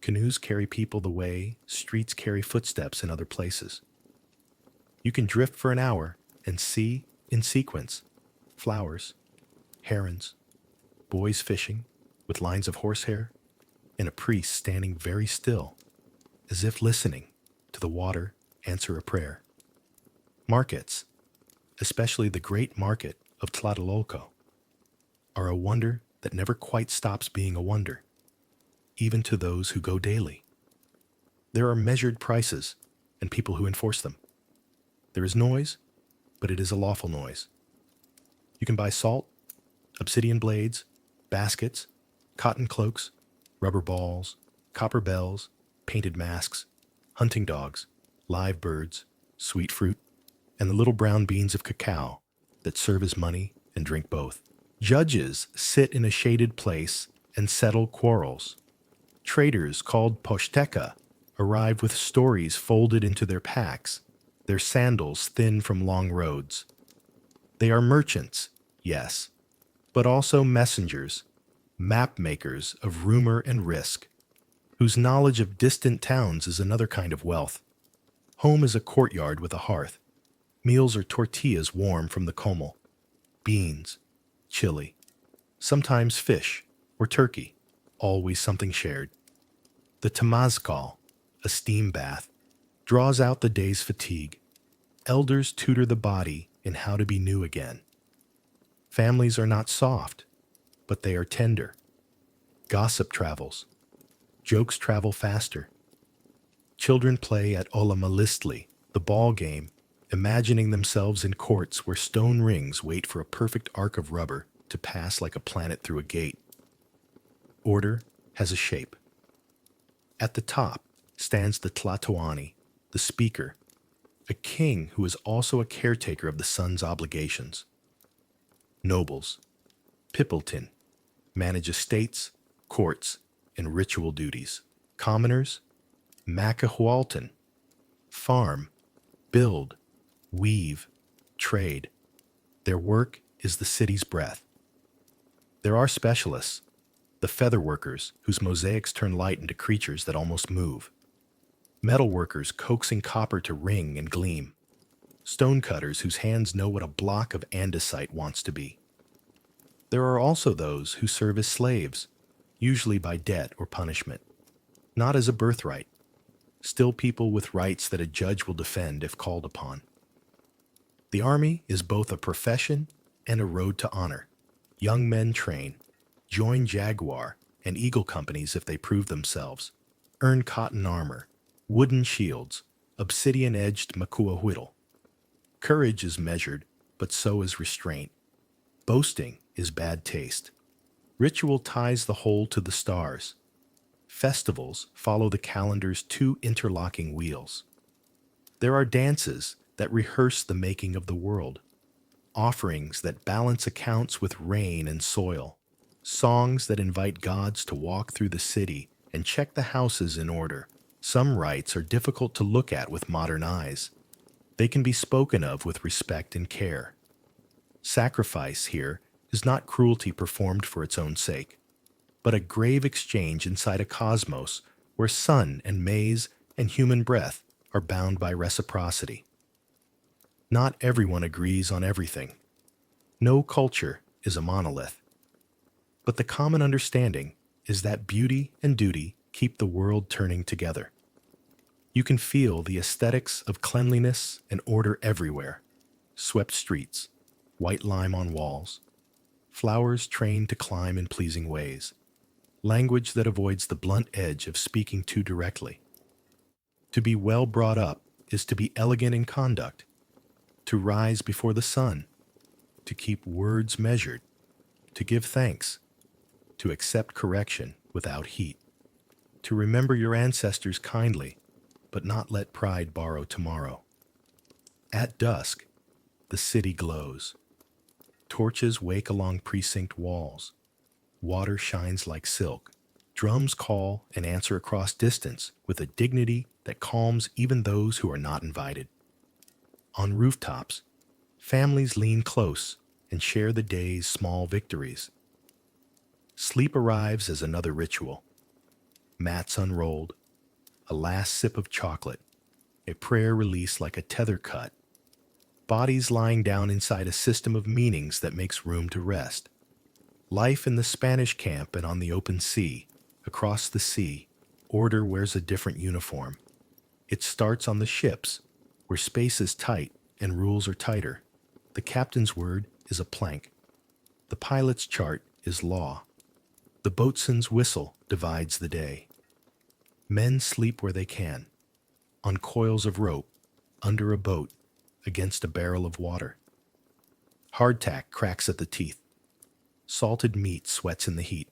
Canoes carry people the way streets carry footsteps in other places. You can drift for an hour and see, in sequence, flowers, herons, boys fishing with lines of horsehair, and a priest standing very still, as if listening to the water answer a prayer. Markets, especially the great market of Tlatelolco, are a wonder that never quite stops being a wonder, even to those who go daily. There are measured prices and people who enforce them. There is noise, but it is a lawful noise. You can buy salt, obsidian blades, baskets, cotton cloaks, rubber balls, copper bells, painted masks, hunting dogs, live birds, sweet fruit, and the little brown beans of cacao that serve as money and drink both. Judges sit in a shaded place and settle quarrels. Traders called poshteka arrive with stories folded into their packs, their sandals thin from long roads. They are merchants, yes, but also messengers, map makers of rumor and risk, whose knowledge of distant towns is another kind of wealth. Home is a courtyard with a hearth. Meals are tortillas warm from the comal, beans, chili, sometimes fish or turkey, always something shared. The temazcal, a steam bath, draws out the day's fatigue. Elders tutor the body in how to be new again. Families are not soft, but they are tender. Gossip travels. Jokes travel faster. Children play at Olamalistli, the ball game, imagining themselves in courts where stone rings wait for a perfect arc of rubber to pass like a planet through a gate. Order has a shape. At the top stands the Tlatoani, the speaker, a king who is also a caretaker of the sun's obligations. Nobles, Pipiltin, manage estates, courts, and ritual duties. Commoners, Macahualton, farm, build, weave, trade. Their work is the city's breath. There are specialists, the feather workers whose mosaics turn light into creatures that almost move. Metal workers coaxing copper to ring and gleam. Stone cutters whose hands know what a block of andesite wants to be. There are also those who serve as slaves, usually by debt or punishment, not as a birthright, still people with rights that a judge will defend if called upon. The army is both a profession and a road to honor. Young men train, join Jaguar and Eagle companies if they prove themselves, earn cotton armor, wooden shields, obsidian-edged makuahuitl. Courage is measured, but so is restraint. Boasting is bad taste. Ritual ties the whole to the stars. Festivals follow the calendar's two interlocking wheels. There are dances that rehearse the making of the world, offerings that balance accounts with rain and soil, songs that invite gods to walk through the city and check the houses in order. Some rites are difficult to look at with modern eyes. They can be spoken of with respect and care. Sacrifice here is not cruelty performed for its own sake, but a grave exchange inside a cosmos where sun and maize and human breath are bound by reciprocity. Not everyone agrees on everything. No culture is a monolith. But the common understanding is that beauty and duty keep the world turning together. You can feel the aesthetics of cleanliness and order everywhere. Swept streets, white lime on walls, flowers trained to climb in pleasing ways, language that avoids the blunt edge of speaking too directly. To be well brought up is to be elegant in conduct, to rise before the sun, to keep words measured, to give thanks, to accept correction without heat, to remember your ancestors kindly, but not let pride borrow tomorrow. At dusk, the city glows. Torches wake along precinct walls. Water shines like silk. Drums call and answer across distance with a dignity that calms even those who are not invited. On rooftops, families lean close and share the day's small victories. Sleep arrives as another ritual. Mats unrolled, a last sip of chocolate, a prayer released like a tether cut, bodies lying down inside a system of meanings that makes room to rest. Life in the Spanish camp and on the open sea, across the sea, order wears a different uniform. It starts on the ships, where space is tight and rules are tighter. The captain's word is a plank. The pilot's chart is law. The boatswain's whistle divides the day. Men sleep where they can, on coils of rope, under a boat, against a barrel of water. Hardtack cracks at the teeth. Salted meat sweats in the heat.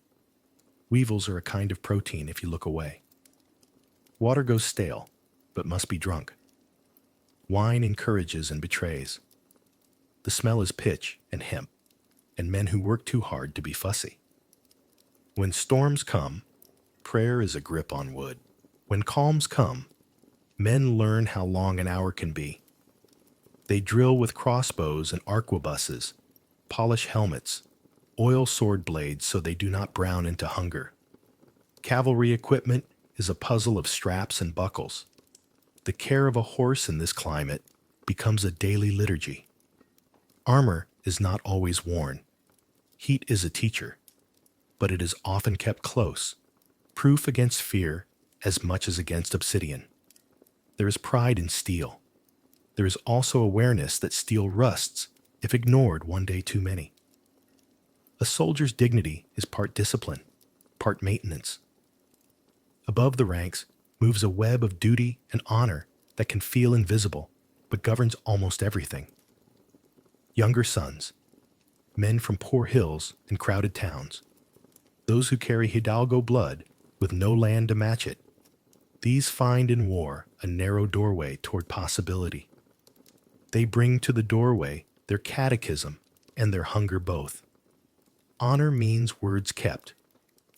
Weevils are a kind of protein if you look away. Water goes stale, but must be drunk. Wine encourages and betrays. The smell is pitch and hemp, and men who work too hard to be fussy. When storms come, prayer is a grip on wood. When calms come, men learn how long an hour can be. They drill with crossbows and arquebuses, polish helmets, oil sword blades so they do not brown into hunger. Cavalry equipment is a puzzle of straps and buckles. The care of a horse in this climate becomes a daily liturgy. Armor is not always worn. Heat is a teacher, but it is often kept close, proof against fear as much as against obsidian. There is pride in steel. There is also awareness that steel rusts if ignored one day too many. A soldier's dignity is part discipline, part maintenance. Above the ranks moves a web of duty and honor that can feel invisible, but governs almost everything. Younger sons, men from poor hills and crowded towns, those who carry Hidalgo blood with no land to match it, these find in war a narrow doorway toward possibility. They bring to the doorway their catechism and their hunger both. Honor means words kept,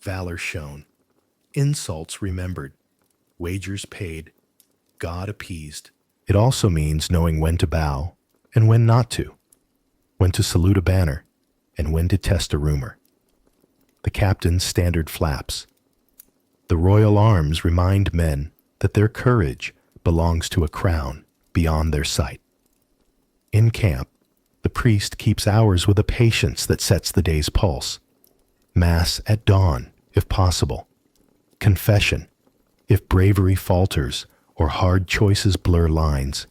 valor shown, insults remembered, wagers paid, God appeased. It also means knowing when to bow and when not to, when to salute a banner and when to test a rumor. The captain's standard flaps. The royal arms remind men that their courage belongs to a crown beyond their sight. In camp, the priest keeps hours with a patience that sets the day's pulse. Mass at dawn, if possible. Confession, if bravery falters or hard choices blur lines.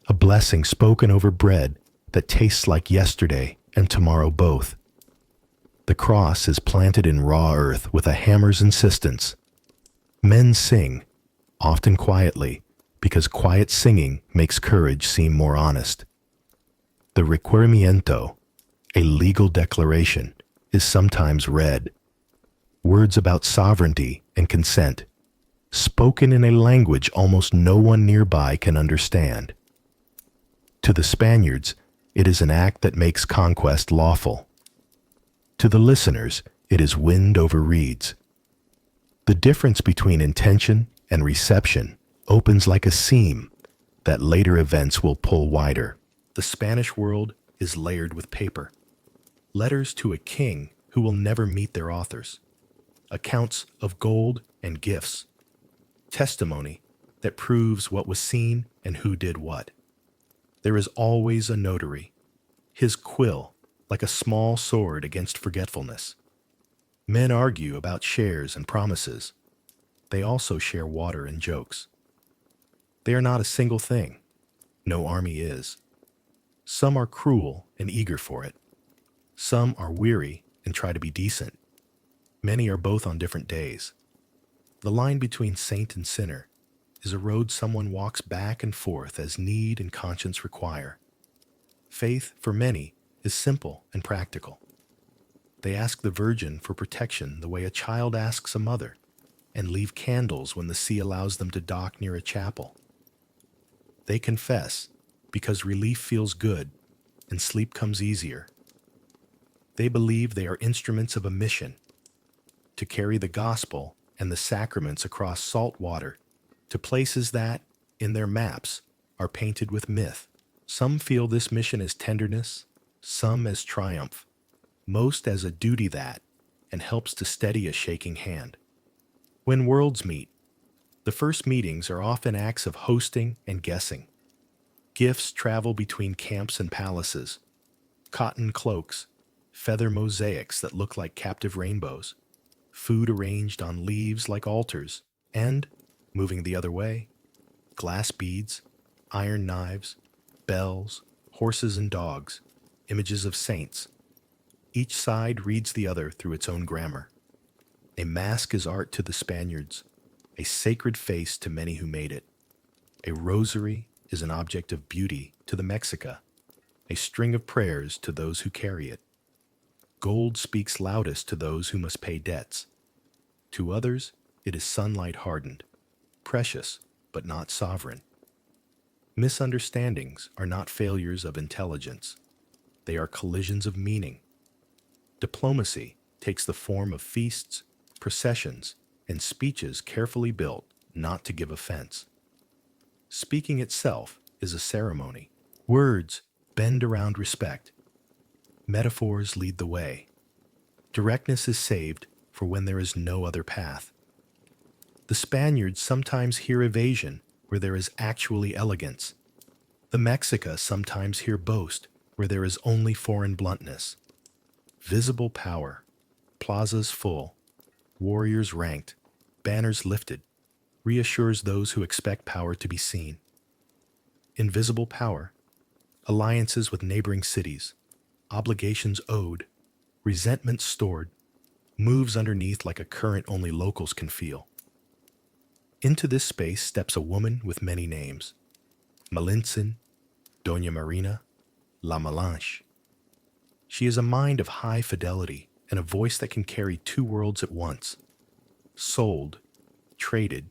A blessing spoken over bread that tastes like yesterday and tomorrow both. The cross is planted in raw earth with a hammer's insistence. Men sing, often quietly, because quiet singing makes courage seem more honest. The requerimiento, a legal declaration, is sometimes read. Words about sovereignty and consent, spoken in a language almost no one nearby can understand. To the Spaniards, it is an act that makes conquest lawful. To the listeners, it is wind over reeds. The difference between intention and reception opens like a seam that later events will pull wider. The Spanish world is layered with paper. Letters to a king who will never meet their authors. Accounts of gold and gifts. Testimony that proves what was seen and who did what. There is always a notary, his quill like a small sword against forgetfulness. Men argue about shares and promises. They also share water and jokes. They are not a single thing. No army is. Some are cruel and eager for it. Some are weary and try to be decent. Many are both on different days. The line between saint and sinner is a road someone walks back and forth as need and conscience require. Faith, for many, is simple and practical. They ask the Virgin for protection the way a child asks a mother, and leave candles when the sea allows them to dock near a chapel. They confess because relief feels good and sleep comes easier. They believe they are instruments of a mission to carry the gospel and the sacraments across salt water to places that, in their maps, are painted with myth. Some feel this mission as tenderness, some as triumph, most as a duty that, and helps to steady a shaking hand. When worlds meet, the first meetings are often acts of hosting and guessing. Gifts travel between camps and palaces. Cotton cloaks, feather mosaics that look like captive rainbows, food arranged on leaves like altars, and, moving the other way, glass beads, iron knives, bells, horses and dogs, images of saints. Each side reads the other through its own grammar. A mask is art to the Spaniards, a sacred face to many who made it. A rosary is an object of beauty to the Mexica, a string of prayers to those who carry it. Gold speaks loudest to those who must pay debts. To others, it is sunlight hardened, precious but not sovereign. Misunderstandings are not failures of intelligence. They are collisions of meaning. Diplomacy takes the form of feasts, processions, and speeches carefully built not to give offense. Speaking itself is a ceremony. Words bend around respect. Metaphors lead the way. Directness is saved for when there is no other path. The Spaniards sometimes hear evasion where there is actually elegance. The Mexica sometimes hear boast where there is only foreign bluntness. Visible power, plazas full, warriors ranked, banners lifted, reassures those who expect power to be seen. Invisible power, alliances with neighboring cities, obligations owed, resentment stored, moves underneath like a current only locals can feel. Into this space steps a woman with many names: Malintzin, Doña Marina, La Melange. She is a mind of high fidelity and a voice that can carry two worlds at once. Sold, traded,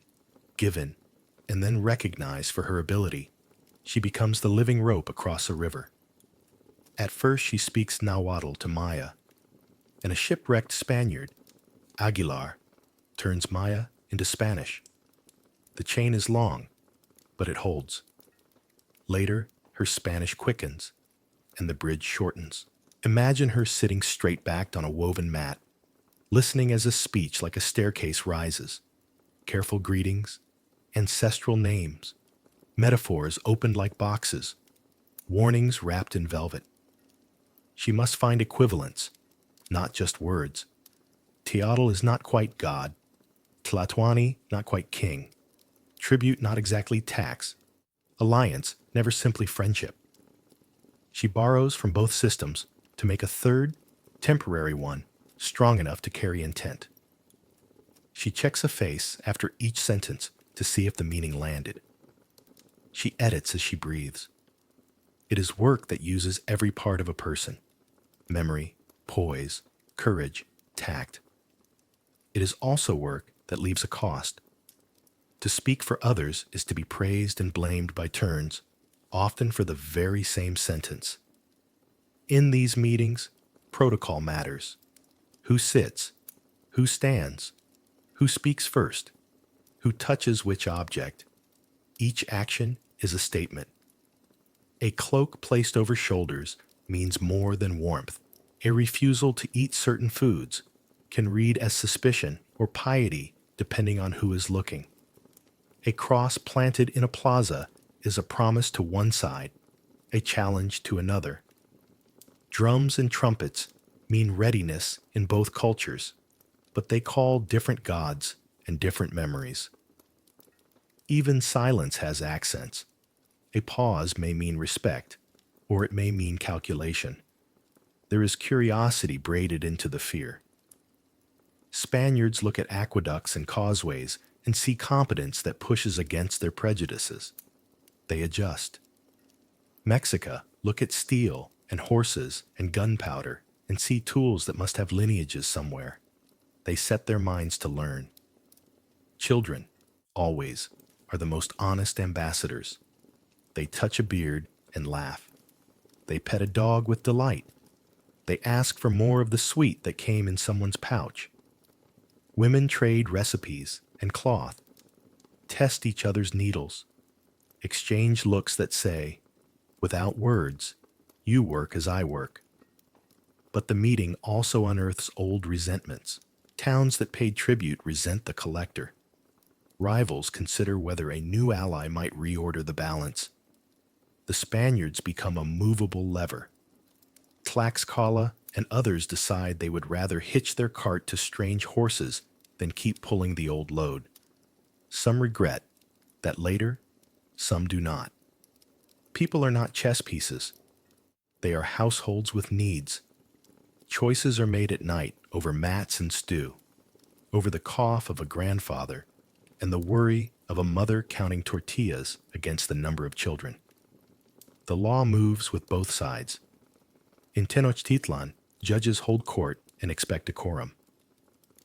given, and then recognized for her ability, she becomes the living rope across a river. At first she speaks Nahuatl to Maya, and a shipwrecked Spaniard, Aguilar, turns Maya into Spanish. The chain is long, but it holds. Later, her Spanish quickens, and the bridge shortens. Imagine her sitting straight-backed on a woven mat, listening as a speech like a staircase rises. Careful greetings, ancestral names, metaphors opened like boxes, warnings wrapped in velvet. She must find equivalents, not just words. Teotl is not quite God, Tlatoani not quite king, tribute not exactly tax, alliance never simply friendship. She borrows from both systems to make a third, temporary one strong enough to carry intent. She checks a face after each sentence to see if the meaning landed. She edits as she breathes. It is work that uses every part of a person: memory, poise, courage, tact. It is also work that leaves a cost. To speak for others is to be praised and blamed by turns, often for the very same sentence. In these meetings, protocol matters. Who sits? Who stands? Who speaks first? Who touches which object? Each action is a statement. A cloak placed over shoulders means more than warmth. A refusal to eat certain foods can read as suspicion or piety depending on who is looking. A cross planted in a plaza is a promise to one side, a challenge to another. Drums and trumpets mean readiness in both cultures, but they call different gods and different memories. Even silence has accents. A pause may mean respect, or it may mean calculation. There is curiosity braided into the fear. Spaniards look at aqueducts and causeways and see competence that pushes against their prejudices. They adjust. Mexica look at steel and horses and gunpowder and see tools that must have lineages somewhere. They set their minds to learn. Children, always, are the most honest ambassadors. They touch a beard and laugh. They pet a dog with delight. They ask for more of the sweet that came in someone's pouch. Women trade recipes and cloth, test each other's needles, exchange looks that say, without words, you work as I work. But the meeting also unearths old resentments. Towns that paid tribute resent the collector. Rivals consider whether a new ally might reorder the balance. The Spaniards become a movable lever. Tlaxcala and others decide they would rather hitch their cart to strange horses than keep pulling the old load. Some regret that later, some do not. People are not chess pieces. They are households with needs. Choices are made at night over mats and stew, over the cough of a grandfather and the worry of a mother counting tortillas against the number of children. The law moves with both sides. In Tenochtitlan, judges hold court and expect decorum.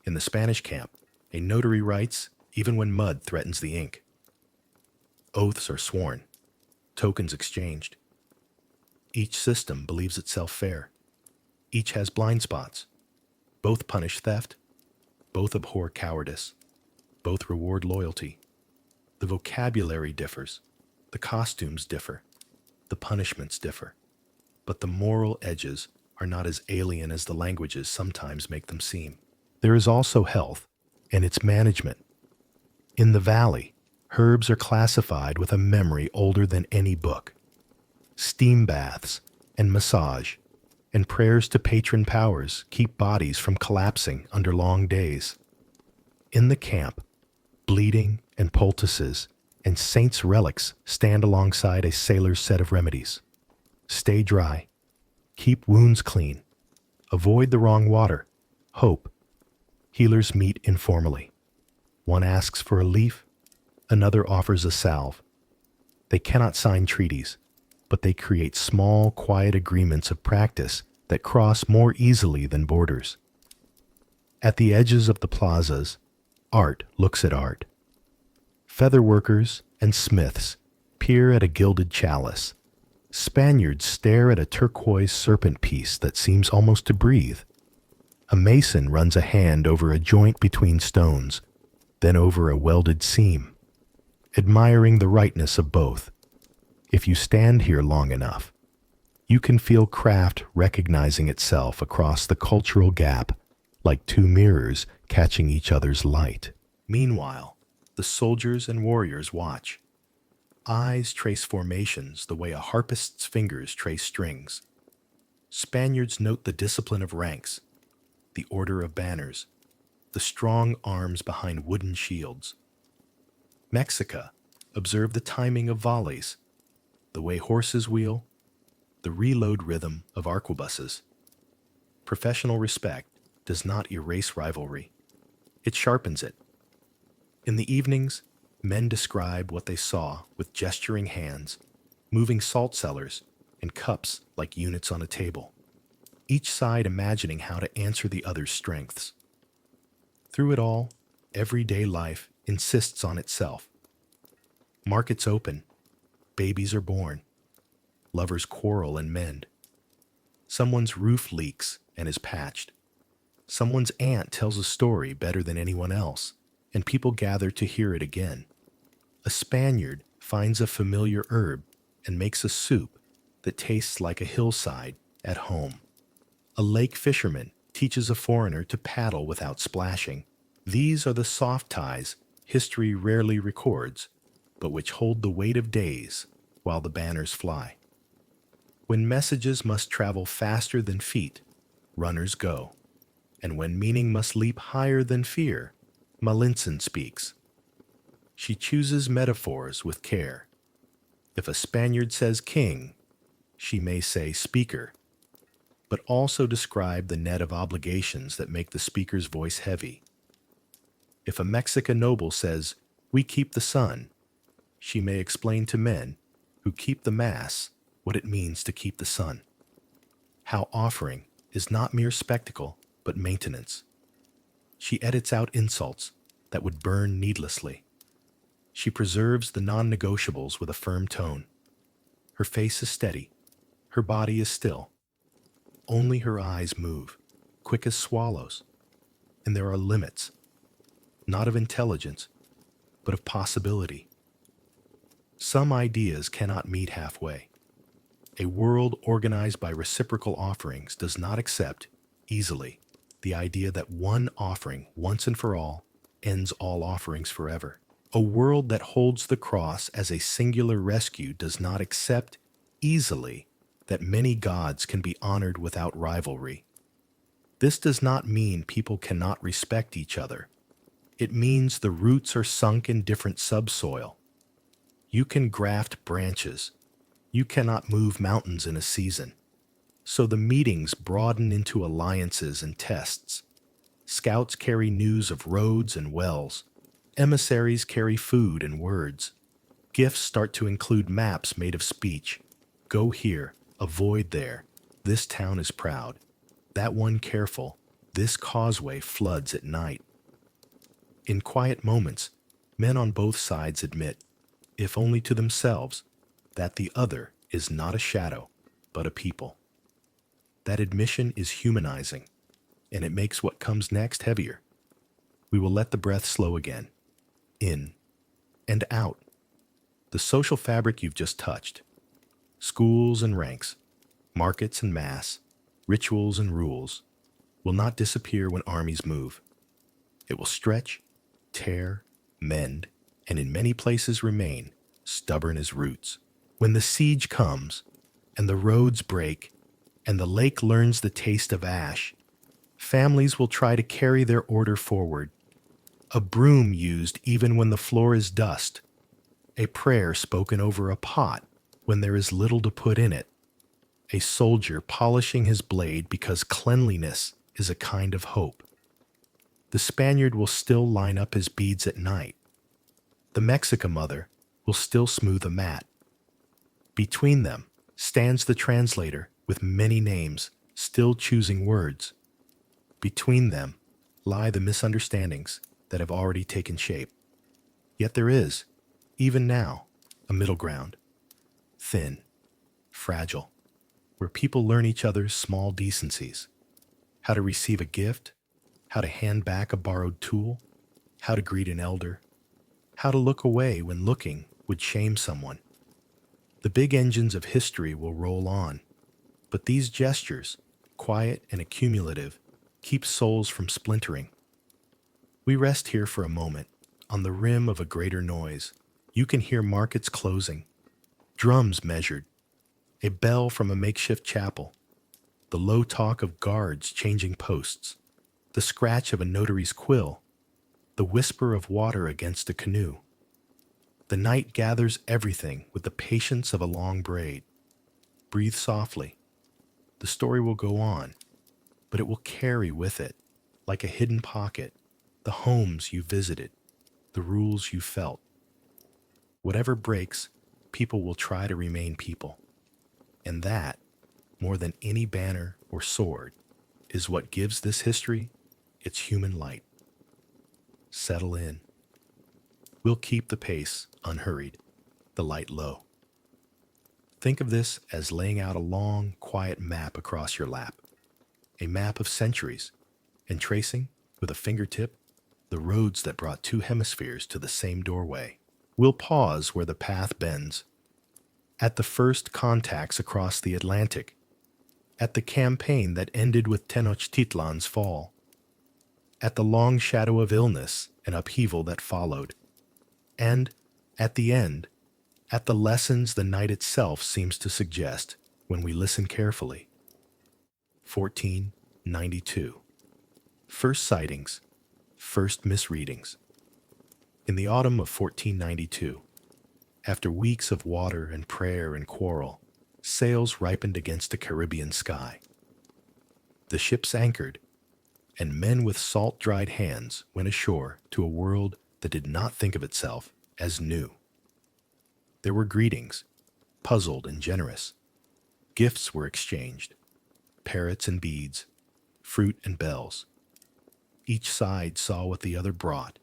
In the Spanish camp, a notary writes even when mud threatens the ink. Oaths are sworn, tokens exchanged. Each system believes itself fair. Each has blind spots. Both punish theft. Both abhor cowardice. Both reward loyalty. The vocabulary differs. The costumes differ. The punishments differ. But the moral edges are not as alien as the languages sometimes make them seem. There is also health and its management. In the valley, herbs are classified with a memory older than any book. Steam baths and massage and prayers to patron powers keep bodies from collapsing under long days. In the camp, bleeding and poultices and saints' relics stand alongside a sailor's set of remedies. Stay dry. Keep wounds clean. Avoid the wrong water. Hope. Healers meet informally. One asks for a leaf, another offers a salve. They cannot sign treaties, but they create small, quiet agreements of practice that cross more easily than borders. At the edges of the plazas, art looks at art. Feather workers and smiths peer at a gilded chalice. Spaniards stare at a turquoise serpent piece that seems almost to breathe. A mason runs a hand over a joint between stones, then over a welded seam, admiring the rightness of both. If you stand here long enough, you can feel craft recognizing itself across the cultural gap, like two mirrors catching each other's light. Meanwhile, the soldiers and warriors watch. Eyes trace formations the way a harpist's fingers trace strings. Spaniards note the discipline of ranks, the order of banners, the strong arms behind wooden shields. Mexica observe the timing of volleys, the way horses wheel, the reload rhythm of arquebuses. Professional respect does not erase rivalry. It sharpens it. In the evenings, men describe what they saw with gesturing hands, moving salt cellars and cups like units on a table, each side imagining how to answer the other's strengths. Through it all, everyday life insists on itself. Markets open, babies are born, lovers quarrel and mend. Someone's roof leaks and is patched. Someone's aunt tells a story better than anyone else, and people gather to hear it again. A Spaniard finds a familiar herb and makes a soup that tastes like a hillside at home. A lake fisherman teaches a foreigner to paddle without splashing. These are the soft ties history rarely records, but which hold the weight of days while the banners fly. When messages must travel faster than feet, runners go. And when meaning must leap higher than fear, Malintzin speaks. She chooses metaphors with care. If a Spaniard says king, she may say speaker, but also describe the net of obligations that make the speaker's voice heavy. If a Mexican noble says, "We keep the sun," she may explain to men who keep the mass what it means to keep the sun. How offering is not mere spectacle, but maintenance. She edits out insults that would burn needlessly. She preserves the non-negotiables with a firm tone. Her face is steady. Her body is still. Only her eyes move, quick as swallows. And there are limits, not of intelligence, but of possibility. Some ideas cannot meet halfway. A world organized by reciprocal offerings does not accept, easily, the idea that one offering, once and for all, ends all offerings forever. A world that holds the cross as a singular rescue does not accept, easily, that many gods can be honored without rivalry. This does not mean people cannot respect each other. It means the roots are sunk in different subsoil. You can graft branches. You cannot move mountains in a season. So the meetings broaden into alliances and tests. Scouts carry news of roads and wells. Emissaries carry food and words. Gifts start to include maps made of speech. Go here, avoid there. This town is proud. That one careful. This causeway floods at night. In quiet moments, men on both sides admit, if only to themselves, that the other is not a shadow, but a people. That admission is humanizing, and it makes what comes next heavier. We will let the breath slow again, in and out. The social fabric you've just touched, schools and ranks, markets and mass, rituals and rules, will not disappear when armies move. It will stretch, tear, mend, and in many places remain, stubborn as roots. When the siege comes, and the roads break, and the lake learns the taste of ash, families will try to carry their order forward. A broom used even when the floor is dust. A prayer spoken over a pot when there is little to put in it. a soldier polishing his blade because cleanliness is a kind of hope. The Spaniard will still line up his beads at night. The Mexican mother will still smooth a mat. Between them stands the translator with many names, still choosing words. Between them lie the misunderstandings that have already taken shape. Yet there is, even now, a middle ground. Thin, fragile, where people learn each other's small decencies. How to receive a gift, how to hand back a borrowed tool, how to greet an elder, how to look away when looking would shame someone. The big engines of history will roll on, but these gestures, quiet and accumulative, keep souls from splintering. We rest here for a moment, on the rim of a greater noise. You can hear markets closing, drums measured, a bell from a makeshift chapel, the low talk of guards changing posts, the scratch of a notary's quill, the whisper of water against a canoe. The night gathers everything with the patience of a long braid. Breathe softly. The story will go on, but it will carry with it, like a hidden pocket, the homes you visited, the rules you felt. Whatever breaks, people will try to remain people. And that, more than any banner or sword, is what gives this history its human light. Settle in. We'll keep the pace unhurried, the light low. Think of this as laying out a long, quiet map across your lap, a map of centuries, and tracing, with a fingertip, the roads that brought two hemispheres to the same doorway. We'll pause where the path bends, at the first contacts across the Atlantic, at the campaign that ended with Tenochtitlan's fall, at the long shadow of illness and upheaval that followed, and, at the end, at the lessons the night itself seems to suggest when we listen carefully. 1492. First sightings, first misreadings. In the autumn of 1492, after weeks of water and prayer and quarrel, sails ripened against a Caribbean sky. The ships anchored, and men with salt-dried hands went ashore to a world that did not think of itself as new. There were greetings, puzzled and generous. Gifts were exchanged, parrots and beads, fruit and bells. Each side saw what the other brought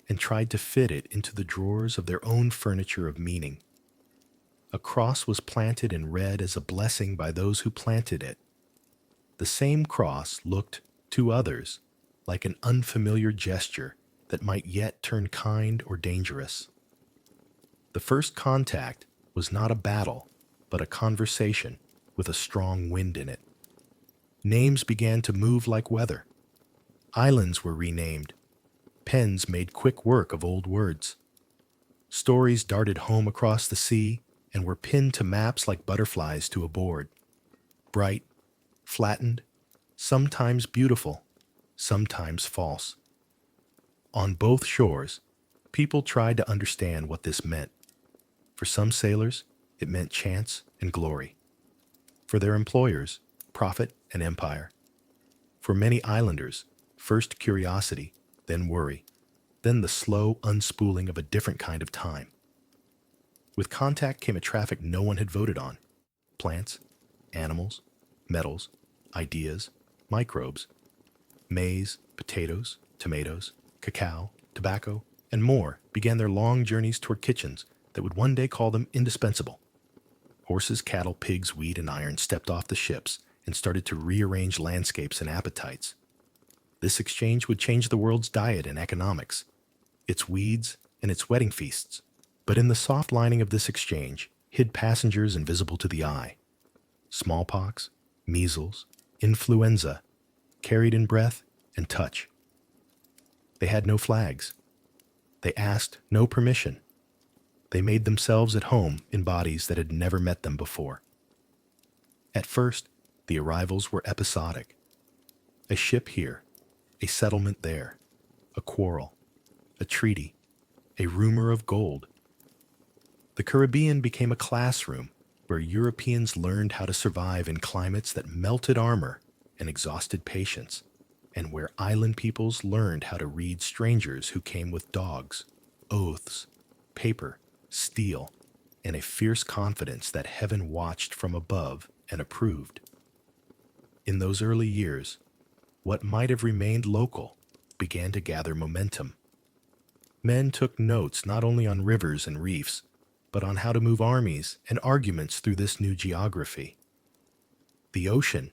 and tried to fit it into the drawers of their own furniture of meaning. A cross was planted and read as a blessing by those who planted it. The same cross looked, to others, like an unfamiliar gesture that might yet turn kind or dangerous. The first contact was not a battle, but a conversation with a strong wind in it. Names began to move like weather. Islands were renamed. Pens made quick work of old words. Stories darted home across the sea and were pinned to maps like butterflies to a board. Bright, flattened, sometimes beautiful, sometimes false. On both shores, people tried to understand what this meant. For some sailors, it meant chance and glory. For their employers, profit and empire. For many islanders, first curiosity, then worry, then the slow unspooling of a different kind of time. With contact came a traffic no one had voted on. Plants, animals, metals, ideas, microbes, maize, potatoes, tomatoes, cacao, tobacco, and more began their long journeys toward kitchens that would one day call them indispensable. Horses, cattle, pigs, wheat, and iron stepped off the ships and started to rearrange landscapes and appetites. This exchange would change the world's diet and economics, its weeds and its wedding feasts. But in the soft lining of this exchange hid passengers invisible to the eye. Smallpox, measles, influenza, carried in breath and touch. They had no flags. They asked no permission. They made themselves at home in bodies that had never met them before. At first, the arrivals were episodic. A ship here, a settlement there, a quarrel, a treaty, a rumor of gold. The Caribbean became a classroom, where Europeans learned how to survive in climates that melted armor and exhausted patience, and where island peoples learned how to read strangers who came with dogs, oaths, paper, steel, and a fierce confidence that heaven watched from above and approved. In those early years, what might have remained local began to gather momentum. Men took notes not only on rivers and reefs, but on how to move armies and arguments through this new geography. The ocean,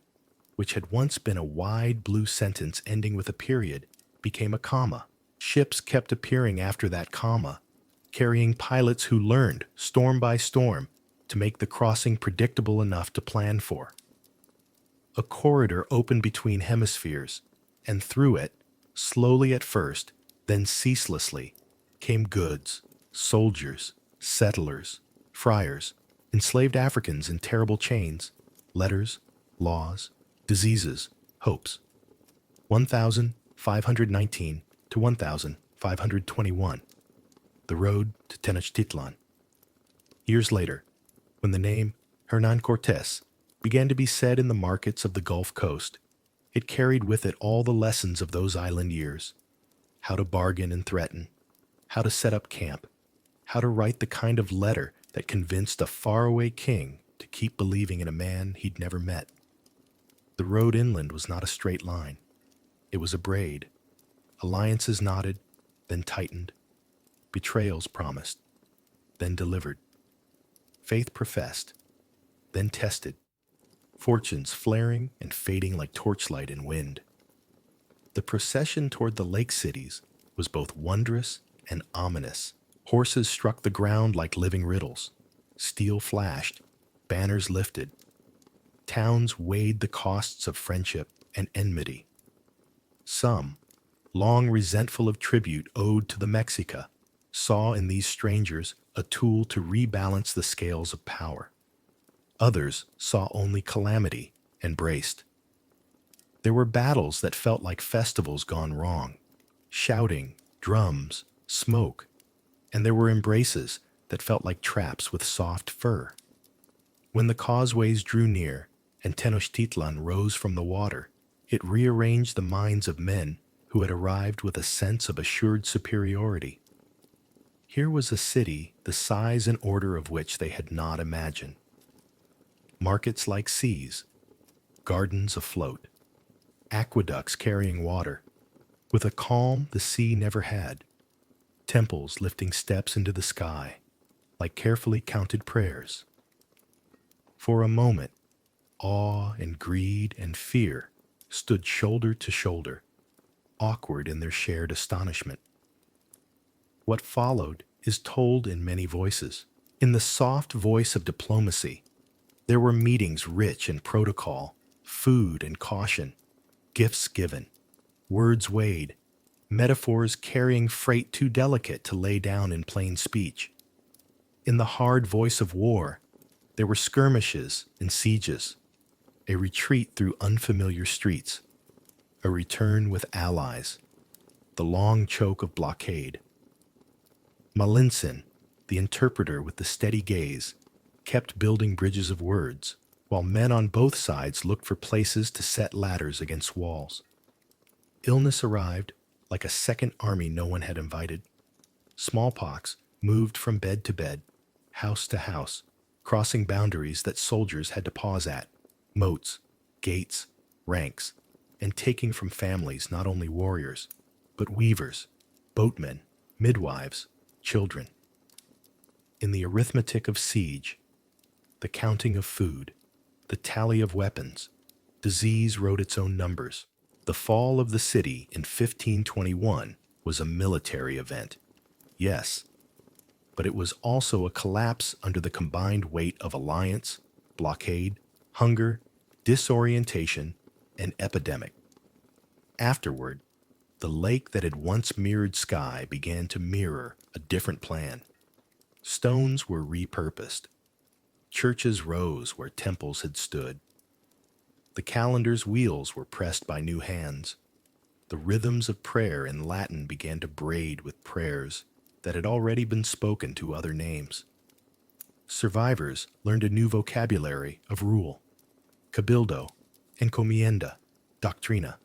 which had once been a wide blue sentence ending with a period, became a comma. Ships kept appearing after that comma, carrying pilots who learned, storm by storm, to make the crossing predictable enough to plan for. A corridor opened between hemispheres, and through it, slowly at first, then ceaselessly, came goods, soldiers, settlers, friars, enslaved Africans in terrible chains, letters, laws, diseases, hopes. 1519 to 1521. The road to Tenochtitlan. Years later, when the name Hernán Cortés began to be said in the markets of the Gulf Coast, it carried with it all the lessons of those island years: how to bargain and threaten, how to set up camp, how to write the kind of letter that convinced a faraway king to keep believing in a man he'd never met. The road inland was not a straight line. It was a braid. Alliances knotted, then tightened. Betrayals promised, then delivered. Faith professed, then tested. Fortunes flaring and fading like torchlight in wind. The procession toward the lake cities was both wondrous and ominous. Horses struck the ground like living riddles. Steel flashed, banners lifted. Towns weighed the costs of friendship and enmity. Some, long resentful of tribute owed to the Mexica, saw in these strangers a tool to rebalance the scales of power. Others saw only calamity and braced. There were battles that felt like festivals gone wrong, shouting, drums, smoke, and there were embraces that felt like traps with soft fur. When the causeways drew near and Tenochtitlan rose from the water, it rearranged the minds of men who had arrived with a sense of assured superiority. Here was a city the size and order of which they had not imagined. Markets like seas, gardens afloat, aqueducts carrying water, with a calm the sea never had, temples lifting steps into the sky, like carefully counted prayers. For a moment, awe and greed and fear stood shoulder to shoulder, awkward in their shared astonishment. What followed is told in many voices. In the soft voice of diplomacy, there were meetings rich in protocol, food and caution, gifts given, words weighed, metaphors carrying freight too delicate to lay down in plain speech. In the hard voice of war, there were skirmishes and sieges, a retreat through unfamiliar streets, a return with allies, the long choke of blockade. Malinsin, the interpreter with the steady gaze, kept building bridges of words, while men on both sides looked for places to set ladders against walls. Illness arrived like a second army no one had invited. Smallpox moved from bed to bed, house to house, crossing boundaries that soldiers had to pause at, moats, gates, ranks, and taking from families not only warriors, but weavers, boatmen, midwives, children. In the arithmetic of siege, the counting of food, the tally of weapons, disease wrote its own numbers. The fall of the city in 1521 was a military event, yes, but it was also a collapse under the combined weight of alliance, blockade, hunger, disorientation, and epidemic. Afterward, the lake that had once mirrored sky began to mirror a different plan. Stones were repurposed. Churches rose where temples had stood. The calendar's wheels were pressed by new hands. The rhythms of prayer in Latin began to braid with prayers that had already been spoken to other names. Survivors learned a new vocabulary of rule, cabildo, encomienda, doctrina,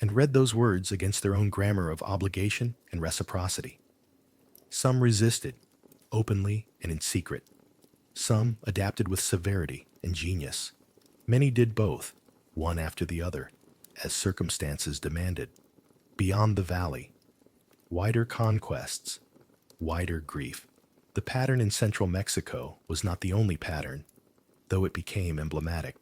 and read those words against their own grammar of obligation and reciprocity. Some resisted, openly and in secret. Some adapted with severity and genius. Many did both, one after the other, as circumstances demanded. Beyond the valley, wider conquests, wider grief. The pattern in central Mexico was not the only pattern, though it became emblematic.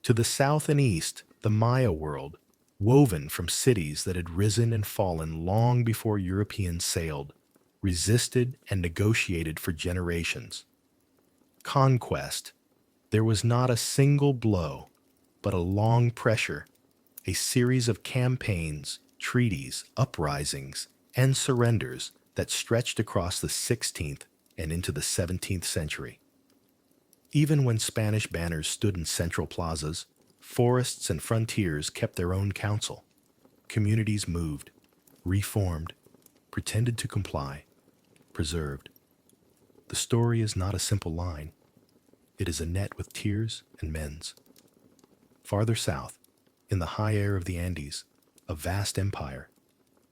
To the south and east, the Maya world, woven from cities that had risen and fallen long before Europeans sailed, resisted and negotiated for generations. Conquest. There was not a single blow, but a long pressure, a series of campaigns, treaties, uprisings, and surrenders that stretched across the 16th and into the 17th century. Even when Spanish banners stood in central plazas, forests and frontiers kept their own counsel. Communities moved, reformed, pretended to comply, preserved. The story is not a simple line. It is a net with tears and mends. Farther south, in the high air of the Andes, a vast empire,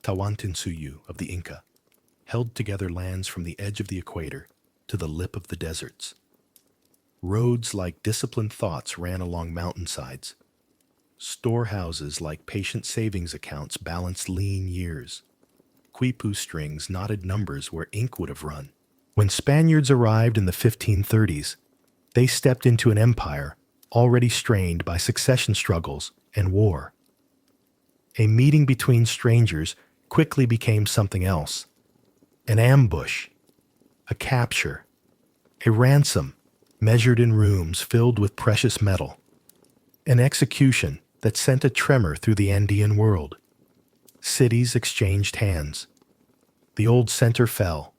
Tawantinsuyu of the Inca, held together lands from the edge of the equator to the lip of the deserts. Roads like disciplined thoughts ran along mountainsides. Storehouses like patient savings accounts balanced lean years. Quipu strings knotted numbers where ink would have run. When Spaniards arrived in the 1530s, they stepped into an empire already strained by succession struggles and war. A meeting between strangers quickly became something else. An ambush, a capture, a ransom measured in rooms filled with precious metal, an execution that sent a tremor through the Andean world. Cities exchanged hands. The old center fell.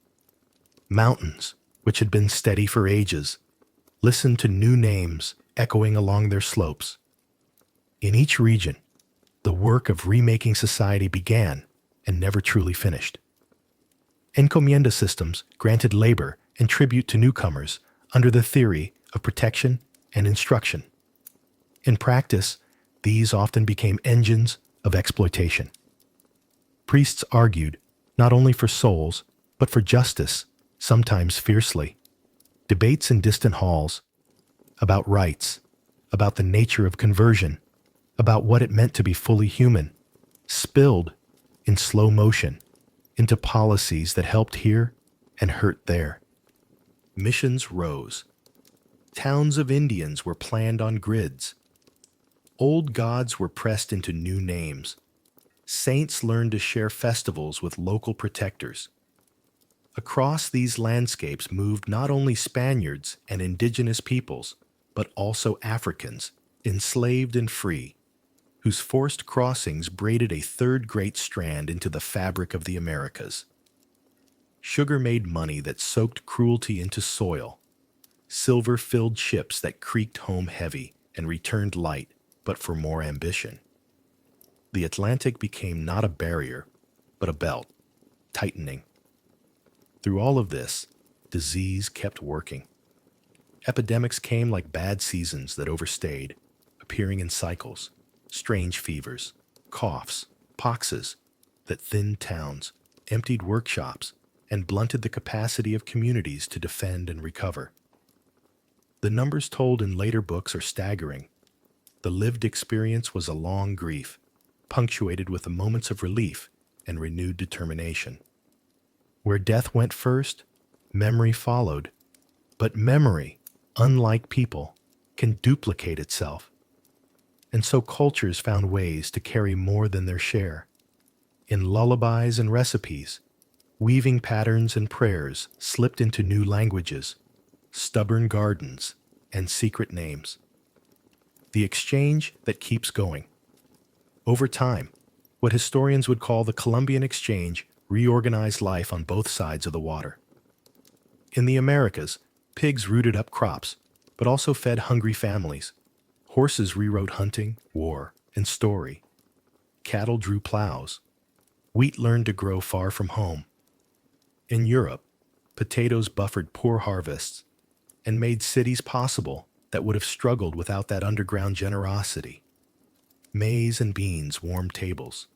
Mountains, which had been steady for ages, listened to new names echoing along their slopes. In each region, the work of remaking society began and never truly finished. Encomienda systems granted labor and tribute to newcomers under the theory of protection and instruction. In practice, these often became engines of exploitation. Priests argued not only for souls, but for justice, sometimes fiercely. Debates in distant halls about rights, about the nature of conversion, about what it meant to be fully human, spilled in slow motion into policies that helped here and hurt there. Missions rose. Towns of Indians were planned on grids. Old gods were pressed into new names. Saints learned to share festivals with local protectors. Across these landscapes moved not only Spaniards and indigenous peoples, but also Africans, enslaved and free, whose forced crossings braided a third great strand into the fabric of the Americas. Sugar made money that soaked cruelty into soil. Silver filled ships that creaked home heavy and returned light, but for more ambition. The Atlantic became not a barrier, but a belt, tightening. Through all of this, disease kept working. Epidemics came like bad seasons that overstayed, appearing in cycles, strange fevers, coughs, poxes that thinned towns, emptied workshops, and blunted the capacity of communities to defend and recover. The numbers told in later books are staggering. The lived experience was a long grief, punctuated with the moments of relief and renewed determination. Where death went first, memory followed. But memory, unlike people, can duplicate itself. And so cultures found ways to carry more than their share. In lullabies and recipes, weaving patterns and prayers slipped into new languages, stubborn gardens, and secret names. The exchange that keeps going. Over time, what historians would call the Columbian Exchange reorganized life on both sides of the water. In the Americas, pigs rooted up crops, but also fed hungry families. Horses rewrote hunting, war, and story. Cattle drew plows. Wheat learned to grow far from home. In Europe, potatoes buffered poor harvests. and made cities possible that would have struggled without that underground generosity. Maize and beans warmed tables.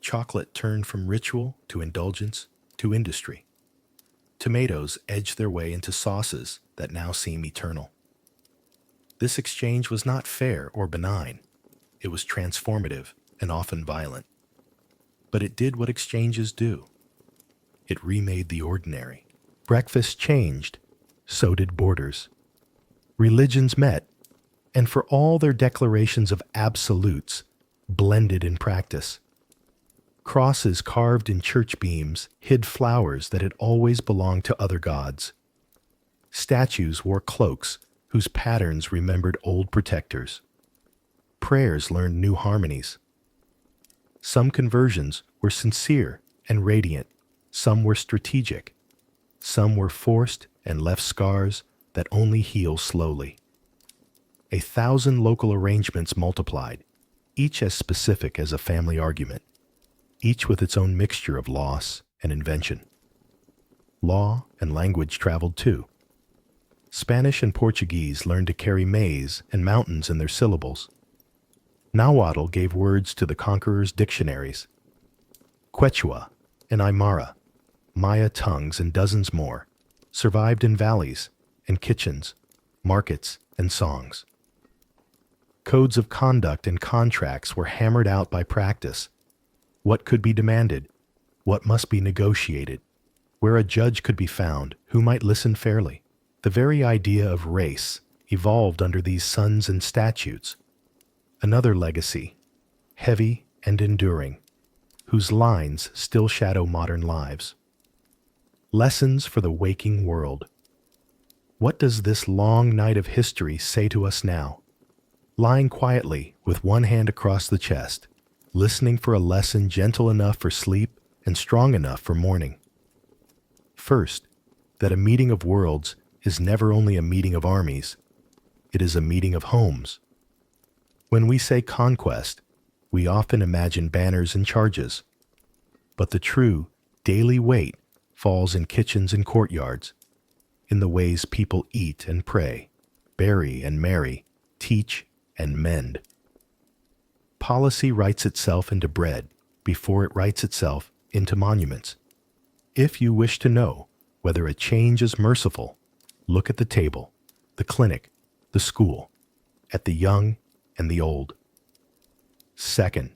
Chocolate turned from ritual to indulgence to industry. Tomatoes edged their way into sauces that now seem eternal. This exchange was not fair or benign. It was transformative and often violent. But it did what exchanges do. It remade the ordinary. Breakfast changed, so did borders. Religions met, and for all their declarations of absolutes, blended in practice. Crosses carved in church beams hid flowers that had always belonged to other gods. Statues wore cloaks whose patterns remembered old protectors. Prayers learned new harmonies. Some conversions were sincere and radiant. Some were strategic. Some were forced and left scars that only heal slowly. 1,000 local arrangements multiplied, each as specific as a family argument, each with its own mixture of loss and invention. Law and language traveled too. Spanish and Portuguese learned to carry maize and mountains in their syllables. Nahuatl gave words to the conquerors' dictionaries. Quechua and Aymara, Maya tongues and dozens more, survived in valleys and kitchens, markets and songs. Codes of conduct and contracts were hammered out by practice. What could be demanded? What must be negotiated? Where a judge could be found who might listen fairly? The very idea of race evolved under these sons and statutes. Another legacy, heavy and enduring, whose lines still shadow modern lives. Lessons for the waking world. What does this long night of history say to us now? Lying quietly with one hand across the chest, listening for a lesson gentle enough for sleep and strong enough for morning. First, that a meeting of worlds is never only a meeting of armies. It is a meeting of homes. When we say conquest, we often imagine banners and charges. But the true, daily weight falls in kitchens and courtyards, in the ways people eat and pray, bury and marry, teach and mend. Policy writes itself into bread before it writes itself into monuments. If you wish to know whether a change is merciful, look at the table, the clinic, the school, at the young and the old. Second,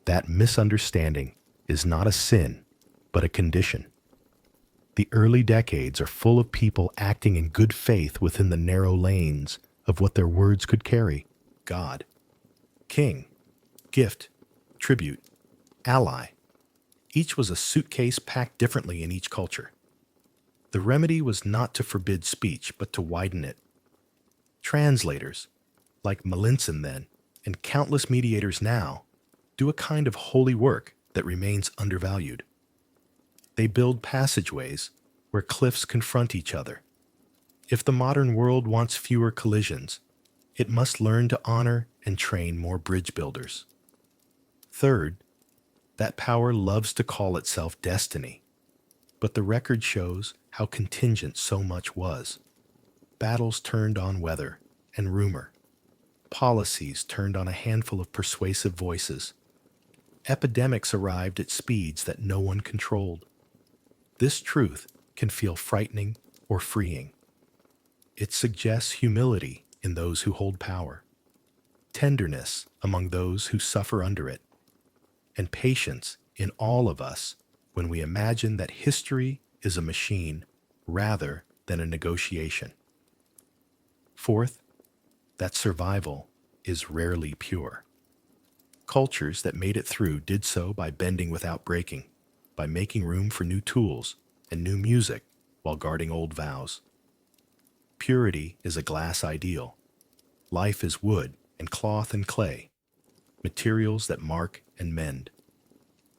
that misunderstanding is not a sin, but a condition. The early decades are full of people acting in good faith within the narrow lanes of what their words could carry. God, king, gift, tribute, ally. Each was a suitcase packed differently in each culture. The remedy was not to forbid speech, but to widen it. Translators, like Melanson then, and countless mediators now, do a kind of holy work that remains undervalued. They build passageways where cliffs confront each other. If the modern world wants fewer collisions, it must learn to honor and train more bridge builders. Third, that power loves to call itself destiny, but the record shows how contingent so much was. Battles turned on weather and rumor. Policies turned on a handful of persuasive voices. Epidemics arrived at speeds that no one controlled. This truth can feel frightening or freeing. It suggests humility in those who hold power, tenderness among those who suffer under it, and patience in all of us when we imagine that history is a machine rather than a negotiation. Fourth, that survival is rarely pure. Cultures that made it through did so by bending without breaking, by making room for new tools and new music while guarding old vows. Purity is a glass ideal. Life is wood and cloth and clay, materials that mark and mend.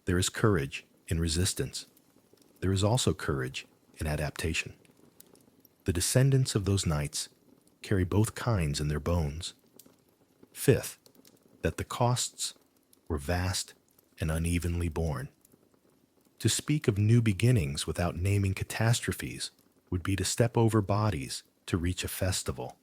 There is courage in resistance. There is also courage in adaptation. The descendants of those knights carry both kinds in their bones. Fifth, that the costs were vast and unevenly borne. To speak of new beginnings without naming catastrophes would be to step over bodies to reach a festival.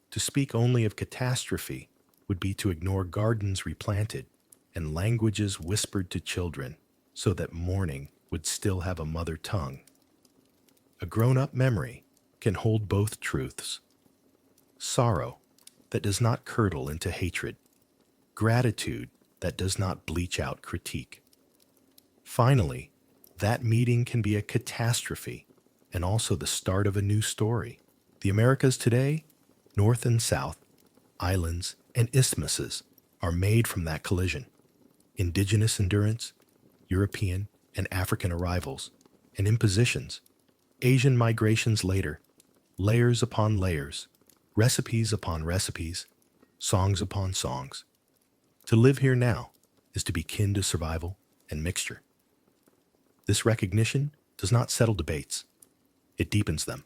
To speak only of catastrophe would be to ignore gardens replanted and languages whispered to children so that mourning would still have a mother tongue. A grown-up memory can hold both truths: sorrow that does not curdle into hatred, gratitude that does not bleach out critique. Finally, that meeting can be a catastrophe and also the start of a new story. The Americas today, North and South, islands, and isthmuses are made from that collision. Indigenous endurance, European and African arrivals, and impositions, Asian migrations later, layers upon layers, recipes upon recipes, songs upon songs. To live here now is to be kin to survival and mixture. This recognition does not settle debates. It deepens them.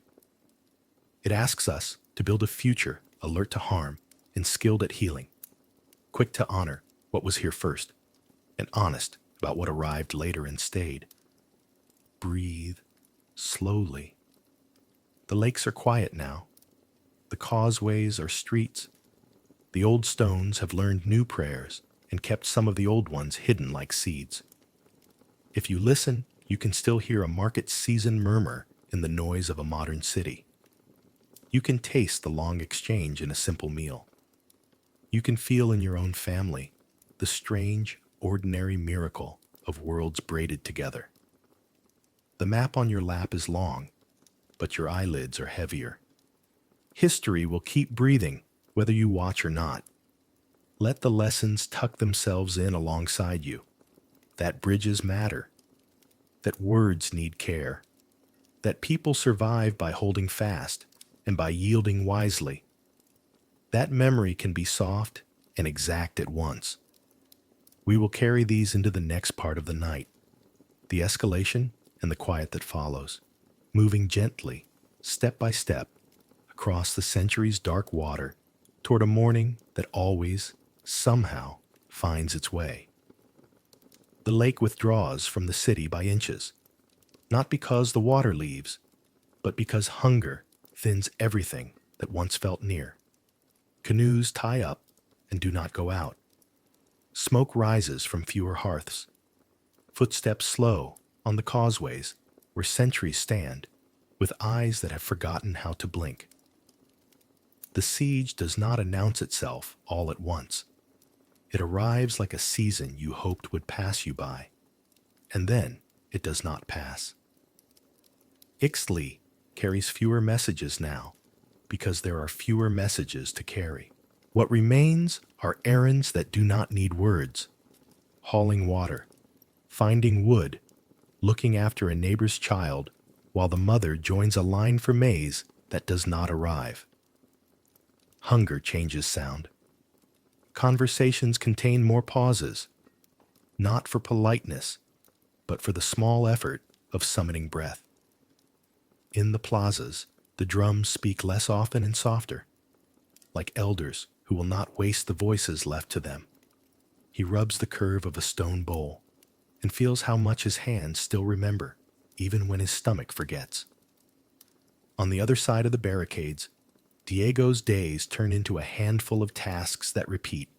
It asks us to build a future alert to harm and skilled at healing, quick to honor what was here first, and honest about what arrived later and stayed. Breathe slowly. The lakes are quiet now. The causeways are streets. The old stones have learned new prayers and kept some of the old ones hidden like seeds. If you listen, you can still hear a market season murmur in the noise of a modern city. You can taste the long exchange in a simple meal. You can feel in your own family the strange, ordinary miracle of worlds braided together. The map on your lap is long, but your eyelids are heavier. History will keep breathing whether you watch or not. Let the lessons tuck themselves in alongside you. That bridges matter. That words need care. That people survive by holding fast and by yielding wisely. That memory can be soft and exact at once. We will carry these into the next part of the night, the escalation and the quiet that follows, moving gently, step by step, across the centuries' dark water toward a morning that always, somehow, finds its way. The lake withdraws from the city by inches, not because the water leaves, but because hunger thins everything that once felt near. Canoes tie up and do not go out. Smoke rises from fewer hearths. Footsteps slow on the causeways where centuries stand, with eyes that have forgotten how to blink. The siege does not announce itself all at once. It arrives like a season you hoped would pass you by, and then it does not pass. Ixtli carries fewer messages now, because there are fewer messages to carry. What remains are errands that do not need words: hauling water, finding wood, looking after a neighbor's child while the mother joins a line for maize that does not arrive. Hunger changes sound. Conversations contain more pauses, not for politeness, but for the small effort of summoning breath. In the plazas, the drums speak less often and softer, like elders who will not waste the voices left to them. He rubs the curve of a stone bowl and feels how much his hands still remember, even when his stomach forgets. On the other side of the barricades, Diego's days turn into a handful of tasks that repeat: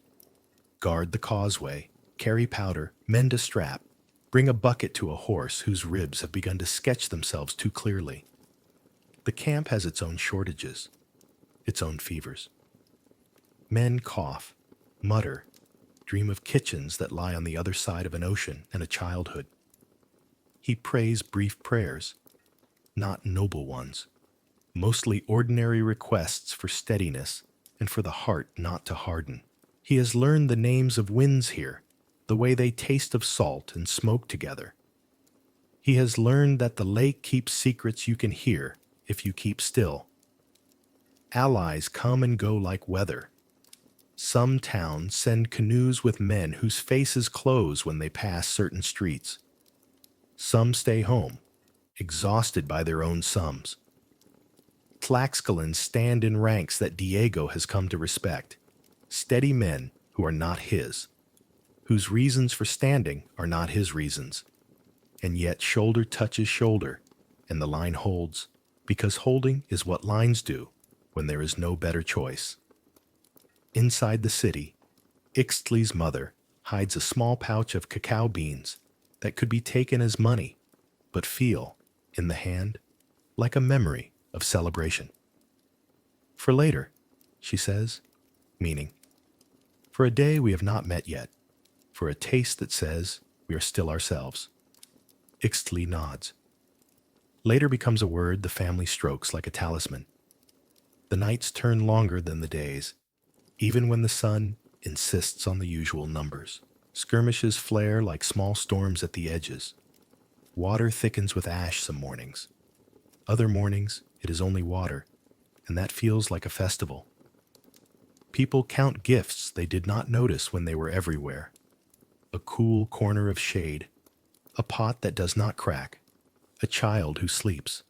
guard the causeway, carry powder, mend a strap, bring a bucket to a horse whose ribs have begun to sketch themselves too clearly. The camp has its own shortages, its own fevers. Men cough, mutter, dream of kitchens that lie on the other side of an ocean and a childhood. He prays brief prayers, not noble ones, mostly ordinary requests for steadiness and for the heart not to harden. He has learned the names of winds here, the way they taste of salt and smoke together. He has learned that the lake keeps secrets you can hear if you keep still. Allies come and go like weather. Some towns send canoes with men whose faces close when they pass certain streets. Some stay home, exhausted by their own sums. Tlaxcalans stand in ranks that Diego has come to respect, steady men who are not his, whose reasons for standing are not his reasons, and yet shoulder touches shoulder, and the line holds because holding is what lines do when there is no better choice. Inside the city, Ixtli's mother hides a small pouch of cacao beans that could be taken as money, but feel, in the hand, like a memory of celebration. For later, she says, meaning, for a day we have not met yet, for a taste that says we are still ourselves. Ixtli nods. Later becomes a word the family strokes like a talisman. The nights turn longer than the days, even when the sun insists on the usual numbers. Skirmishes flare like small storms at the edges. Water thickens with ash some mornings. Other mornings, it is only water, and that feels like a festival. People count gifts they did not notice when they were everywhere. A cool corner of shade, a pot that does not crack, a child who sleeps.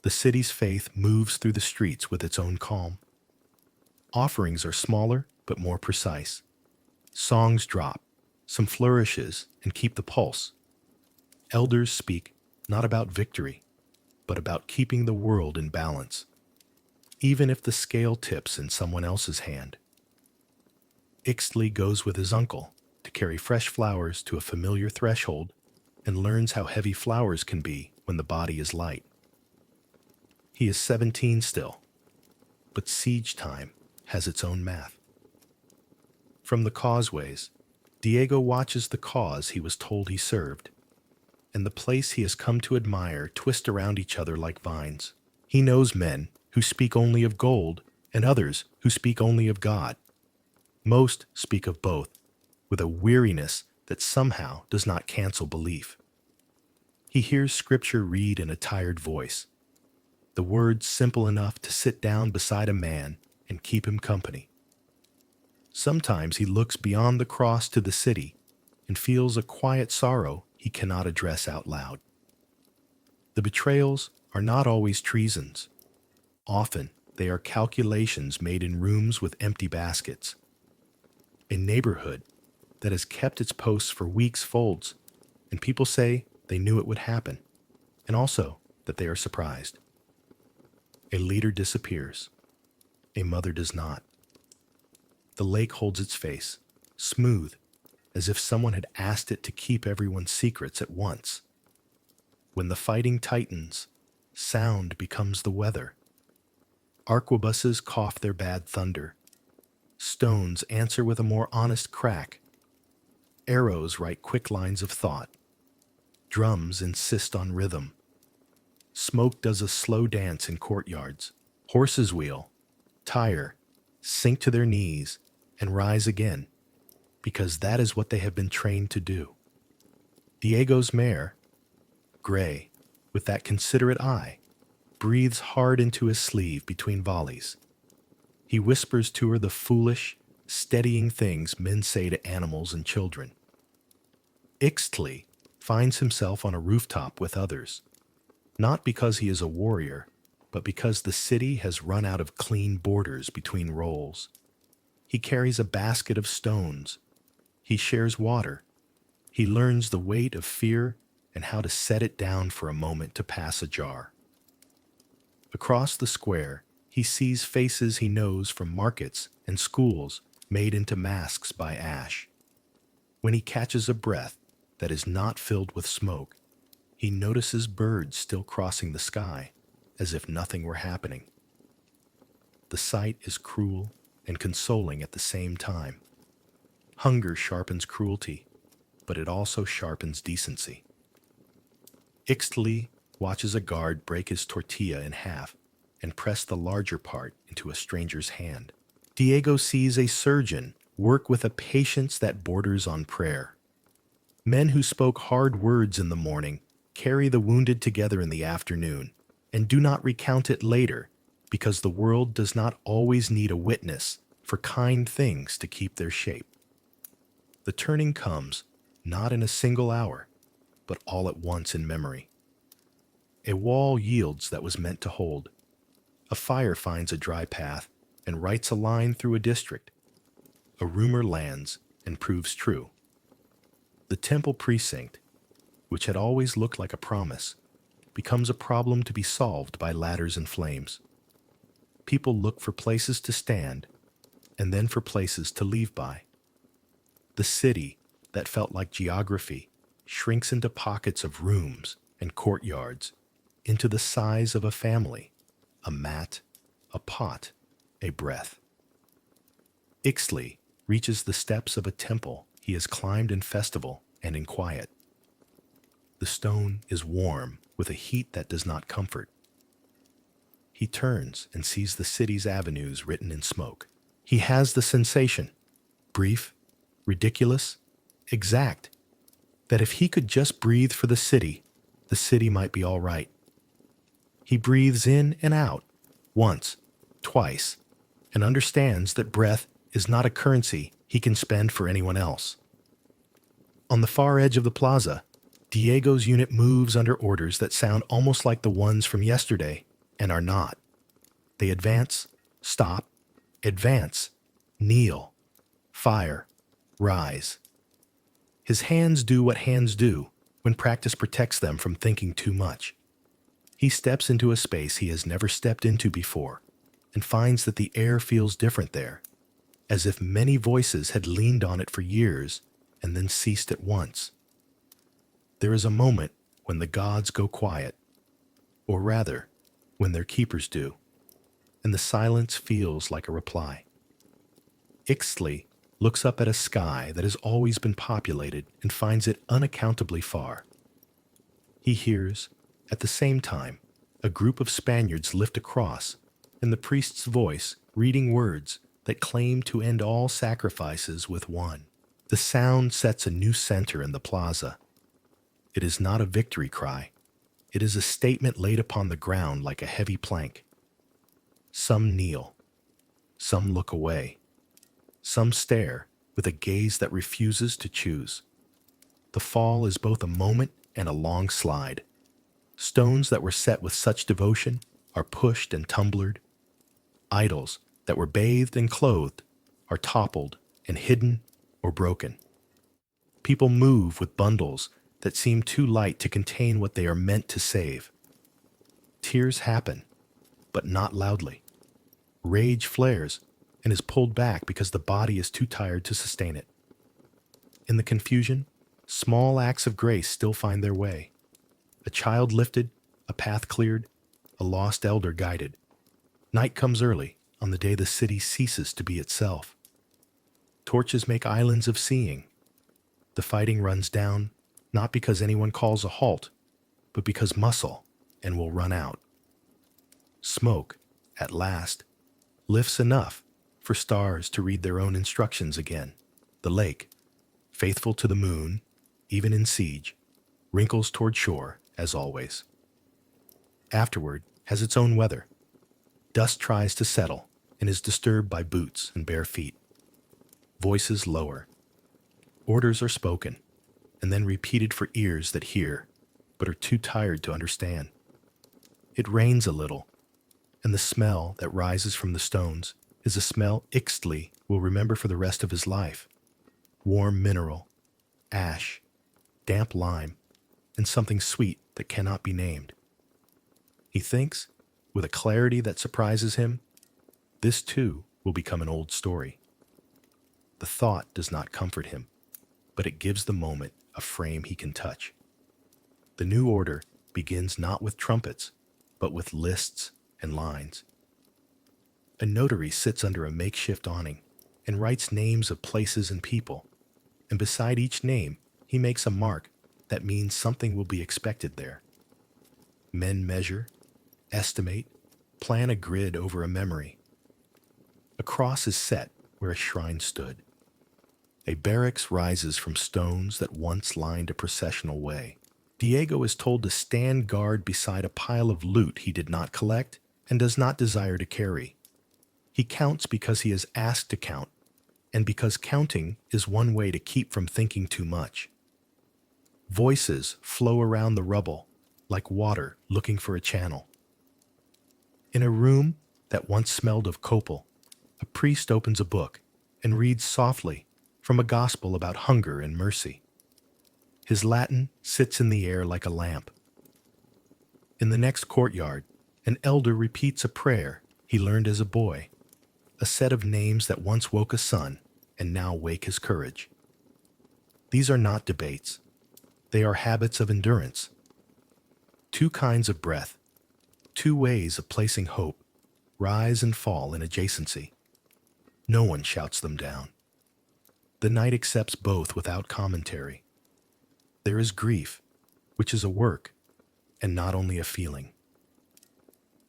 The city's faith moves through the streets with its own calm. Offerings are smaller but more precise. Songs drop, some flourishes, and keep the pulse. Elders speak not about victory, but about keeping the world in balance, even if the scale tips in someone else's hand. Ixtli goes with his uncle to carry fresh flowers to a familiar threshold and learns how heavy flowers can be when the body is light. He is 17 still, but siege time has its own math. From the causeways, Diego watches the cause he was told he served, and the place he has come to admire twist around each other like vines. He knows men who speak only of gold and others who speak only of God. Most speak of both, with a weariness that somehow does not cancel belief. He hears scripture read in a tired voice, the words simple enough to sit down beside a man and keep him company. Sometimes he looks beyond the cross to the city and feels a quiet sorrow he cannot address out loud. The betrayals are not always treasons. Often they are calculations made in rooms with empty baskets. A neighborhood that has kept its posts for weeks folds, and people say they knew it would happen, and also that they are surprised. A leader disappears. A mother does not. The lake holds its face, smooth, as if someone had asked it to keep everyone's secrets at once. When the fighting tightens, sound becomes the weather. Arquebuses cough their bad thunder. Stones answer with a more honest crack. Arrows write quick lines of thought. Drums insist on rhythm. Smoke does a slow dance in courtyards. Horses wheel, tire, sink to their knees, and rise again, because that is what they have been trained to do. Diego's mare, gray, with that considerate eye, breathes hard into his sleeve between volleys. He whispers to her the foolish, steadying things men say to animals and children. Ixtli finds himself on a rooftop with others, not because he is a warrior, but because the city has run out of clean borders between roles. He carries a basket of stones. He shares water. He learns the weight of fear and how to set it down for a moment to pass a jar. Across the square, he sees faces he knows from markets and schools made into masks by ash. When he catches a breath that is not filled with smoke, he notices birds still crossing the sky, as if nothing were happening. The sight is cruel and consoling at the same time. Hunger sharpens cruelty, but it also sharpens decency. Ixtli watches a guard break his tortilla in half and press the larger part into a stranger's hand. Diego sees a surgeon work with a patience that borders on prayer. Men who spoke hard words in the morning carry the wounded together in the afternoon and do not recount it later, because the world does not always need a witness for kind things to keep their shape. The turning comes not in a single hour, but all at once in memory. A wall yields that was meant to hold. A fire finds a dry path and writes a line through a district. A rumor lands and proves true. The temple precinct, which had always looked like a promise, becomes a problem to be solved by ladders and flames. People look for places to stand and then for places to leave by. The city that felt like geography shrinks into pockets of rooms and courtyards, into the size of a family, a mat, a pot, a breath. Ixtli reaches the steps of a temple he has climbed in festival and in quiet. The stone is warm with a heat that does not comfort. He turns and sees the city's avenues written in smoke. He has the sensation, brief, ridiculous, exact, that if he could just breathe for the city might be all right. He breathes in and out, once, twice, and understands that breath is not a currency he can spend for anyone else. On the far edge of the plaza, Diego's unit moves under orders that sound almost like the ones from yesterday and are not. They advance, stop, advance, kneel, fire, rise. His hands do what hands do when practice protects them from thinking too much. He steps into a space he has never stepped into before and finds that the air feels different there, as if many voices had leaned on it for years and then ceased at once. There is a moment when the gods go quiet, or rather, when their keepers do, and the silence feels like a reply. Ixtli looks up at a sky that has always been populated and finds it unaccountably far. He hears, at the same time, a group of Spaniards lift a cross, and the priest's voice reading words that claim to end all sacrifices with one. The sound sets a new center in the plaza. It is not a victory cry. It is a statement laid upon the ground like a heavy plank. Some kneel. Some look away. Some stare with a gaze that refuses to choose. The fall is both a moment and a long slide. Stones that were set with such devotion are pushed and tumbled. Idols that were bathed and clothed are toppled and hidden or broken. People move with bundles that seem too light to contain what they are meant to save. Tears happen, but not loudly. Rage flares and is pulled back because the body is too tired to sustain it. In the confusion, small acts of grace still find their way. A child lifted, a path cleared, a lost elder guided. Night comes early on the day the city ceases to be itself. Torches make islands of seeing. The fighting runs down, not because anyone calls a halt, but because muscle and will run out. Smoke, at last, lifts enough for stars to read their own instructions again. The lake, faithful to the moon, even in siege, wrinkles toward shore as always. Afterward has its own weather. Dust tries to settle and is disturbed by boots and bare feet. Voices lower. Orders are spoken and then repeated for ears that hear but are too tired to understand. It rains a little, and the smell that rises from the stones is a smell Ixtli will remember for the rest of his life. Warm mineral, ash, damp lime, and something sweet that cannot be named. He thinks, with a clarity that surprises him, this too will become an old story. The thought does not comfort him, but it gives the moment a frame he can touch. The new order begins not with trumpets, but with lists and lines. A notary sits under a makeshift awning and writes names of places and people, and beside each name he makes a mark that means something will be expected there. Men measure, estimate, plan a grid over a memory. A cross is set where a shrine stood. A barracks rises from stones that once lined a processional way. Diego is told to stand guard beside a pile of loot he did not collect and does not desire to carry. He counts because he is asked to count, and because counting is one way to keep from thinking too much. Voices flow around the rubble like water looking for a channel. In a room that once smelled of copal, a priest opens a book and reads softly from a gospel about hunger and mercy. His Latin sits in the air like a lamp. In the next courtyard, an elder repeats a prayer he learned as a boy, a set of names that once woke a son and now wake his courage. These are not debates. They are habits of endurance. Two kinds of breath, two ways of placing hope, rise and fall in adjacency. No one shouts them down. The night accepts both without commentary. There is grief, which is a work, and not only a feeling.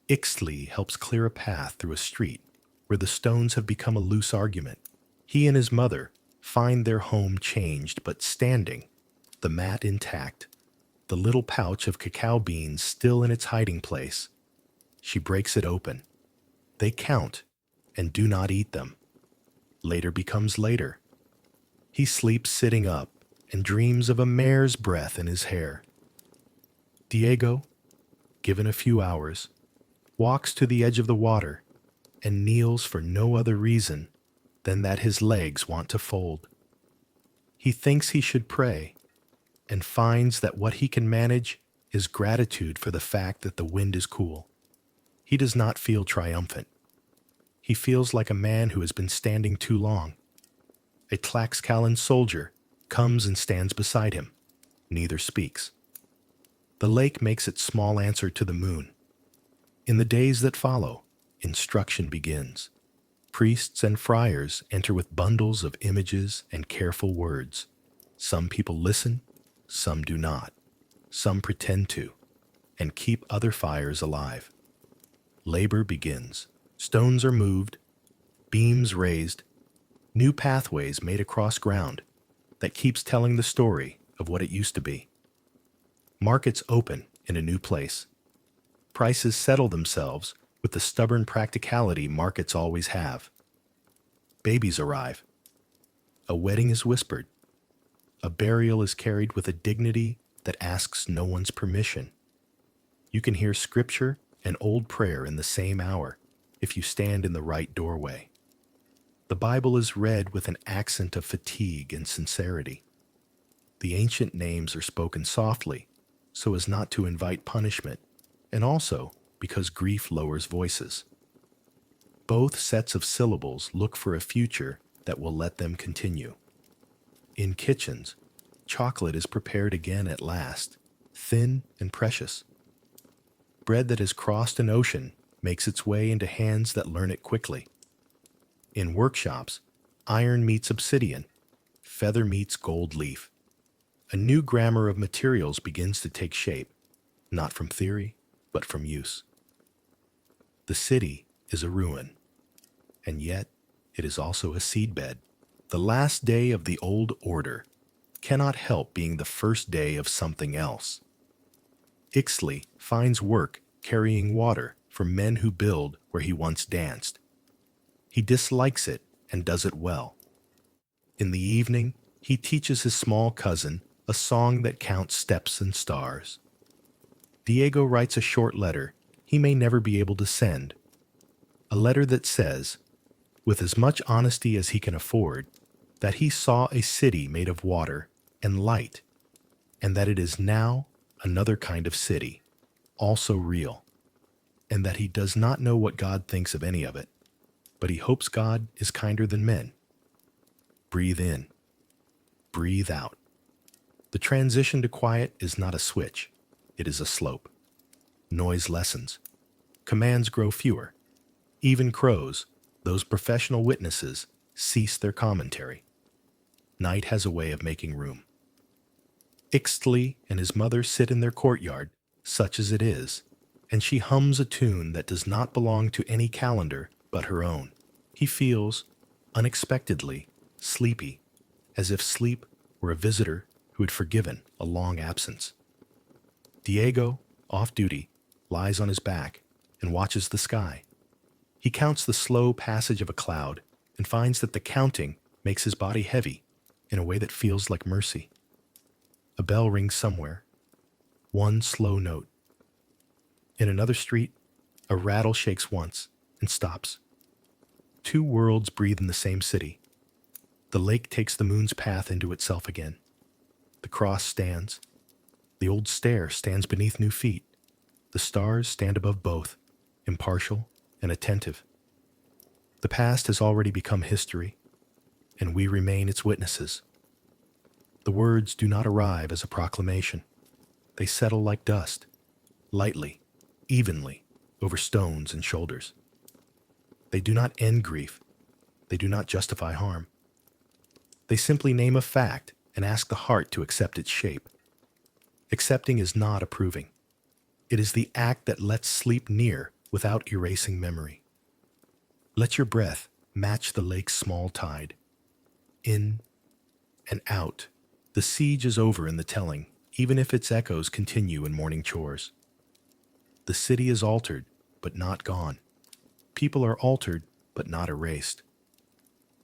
Ixtli helps clear a path through a street where the stones have become a loose argument. He and his mother find their home changed but standing, the mat intact, the little pouch of cacao beans still in its hiding place. She breaks it open. They count and do not eat them. Later becomes later. He sleeps sitting up and dreams of a mare's breath in his hair. Diego, given a few hours, walks to the edge of the water and kneels for no other reason than that his legs want to fold. He thinks he should pray and finds that what he can manage is gratitude for the fact that the wind is cool. He does not feel triumphant. He feels like a man who has been standing too long. A Tlaxcalan soldier comes and stands beside him. Neither speaks. The lake makes its small answer to the moon. In the days that follow, instruction begins. Priests and friars enter with bundles of images and careful words. Some people listen, some do not. Some pretend to, and keep other fires alive. Labor begins. Stones are moved, beams raised, new pathways made across ground that keeps telling the story of what it used to be. Markets open in a new place. Prices settle themselves with the stubborn practicality markets always have. Babies arrive. A wedding is whispered. A burial is carried with a dignity that asks no one's permission. You can hear scripture and old prayer in the same hour if you stand in the right doorway. The Bible is read with an accent of fatigue and sincerity. The ancient names are spoken softly so as not to invite punishment, and also because grief lowers voices. Both sets of syllables look for a future that will let them continue. In kitchens, chocolate is prepared again at last, thin and precious. Bread that has crossed an ocean makes its way into hands that learn it quickly. In workshops, iron meets obsidian, feather meets gold leaf. A new grammar of materials begins to take shape, not from theory, but from use. The city is a ruin, and yet it is also a seedbed. The last day of the old order cannot help being the first day of something else. Ixtli finds work carrying water for men who build where he once danced. He dislikes it and does it well. In the evening, he teaches his small cousin a song that counts steps and stars. Diego writes a short letter he may never be able to send. A letter that says, with as much honesty as he can afford, that he saw a city made of water and light, and that it is now another kind of city, also real, and that he does not know what God thinks of any of it, but he hopes God is kinder than men. Breathe in. Breathe out. The transition to quiet is not a switch. It is a slope. Noise lessens. Commands grow fewer. Even crows, those professional witnesses, cease their commentary. Night has a way of making room. Ixtli and his mother sit in their courtyard, such as it is, and she hums a tune that does not belong to any calendar but her own. He feels, unexpectedly, sleepy, as if sleep were a visitor who had forgiven a long absence. Diego, off duty, lies on his back and watches the sky. He counts the slow passage of a cloud and finds that the counting makes his body heavy in a way that feels like mercy. A bell rings somewhere. One slow note. In another street, a rattle shakes once and stops. Two worlds breathe in the same city. The lake takes the moon's path into itself again. The cross stands. The old stair stands beneath new feet. The stars stand above both, impartial and attentive. The past has already become history, and we remain its witnesses. The words do not arrive as a proclamation. They settle like dust, lightly, evenly, over stones and shoulders. They do not end grief. They do not justify harm. They simply name a fact and ask the heart to accept its shape. Accepting is not approving. It is the act that lets sleep near without erasing memory. Let your breath match the lake's small tide. In and out. The siege is over in the telling, even if its echoes continue in morning chores. The city is altered, but not gone. People are altered, but not erased.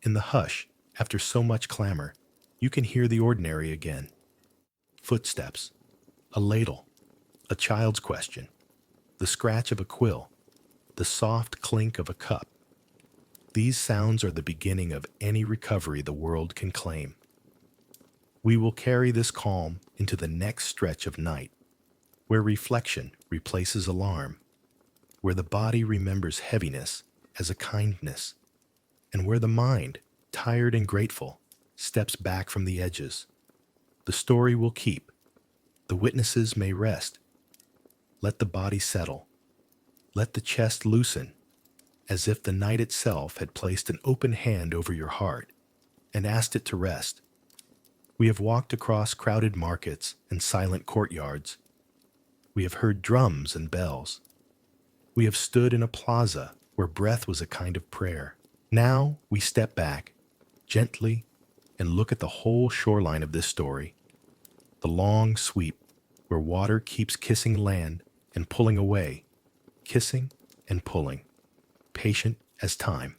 In the hush, after so much clamor, you can hear the ordinary again. Footsteps, a ladle, a child's question, the scratch of a quill, the soft clink of a cup. These sounds are the beginning of any recovery the world can claim. We will carry this calm into the next stretch of night, where reflection replaces alarm, where the body remembers heaviness as a kindness, and where the mind, tired and grateful, steps back from the edges. The story will keep. The witnesses may rest. Let the body settle. Let the chest loosen, as if the night itself had placed an open hand over your heart and asked it to rest. We have walked across crowded markets and silent courtyards. We have heard drums and bells. We have stood in a plaza where breath was a kind of prayer. Now we step back, gently, and look at the whole shoreline of this story. The long sweep where water keeps kissing land and pulling away, kissing and pulling, patient as time.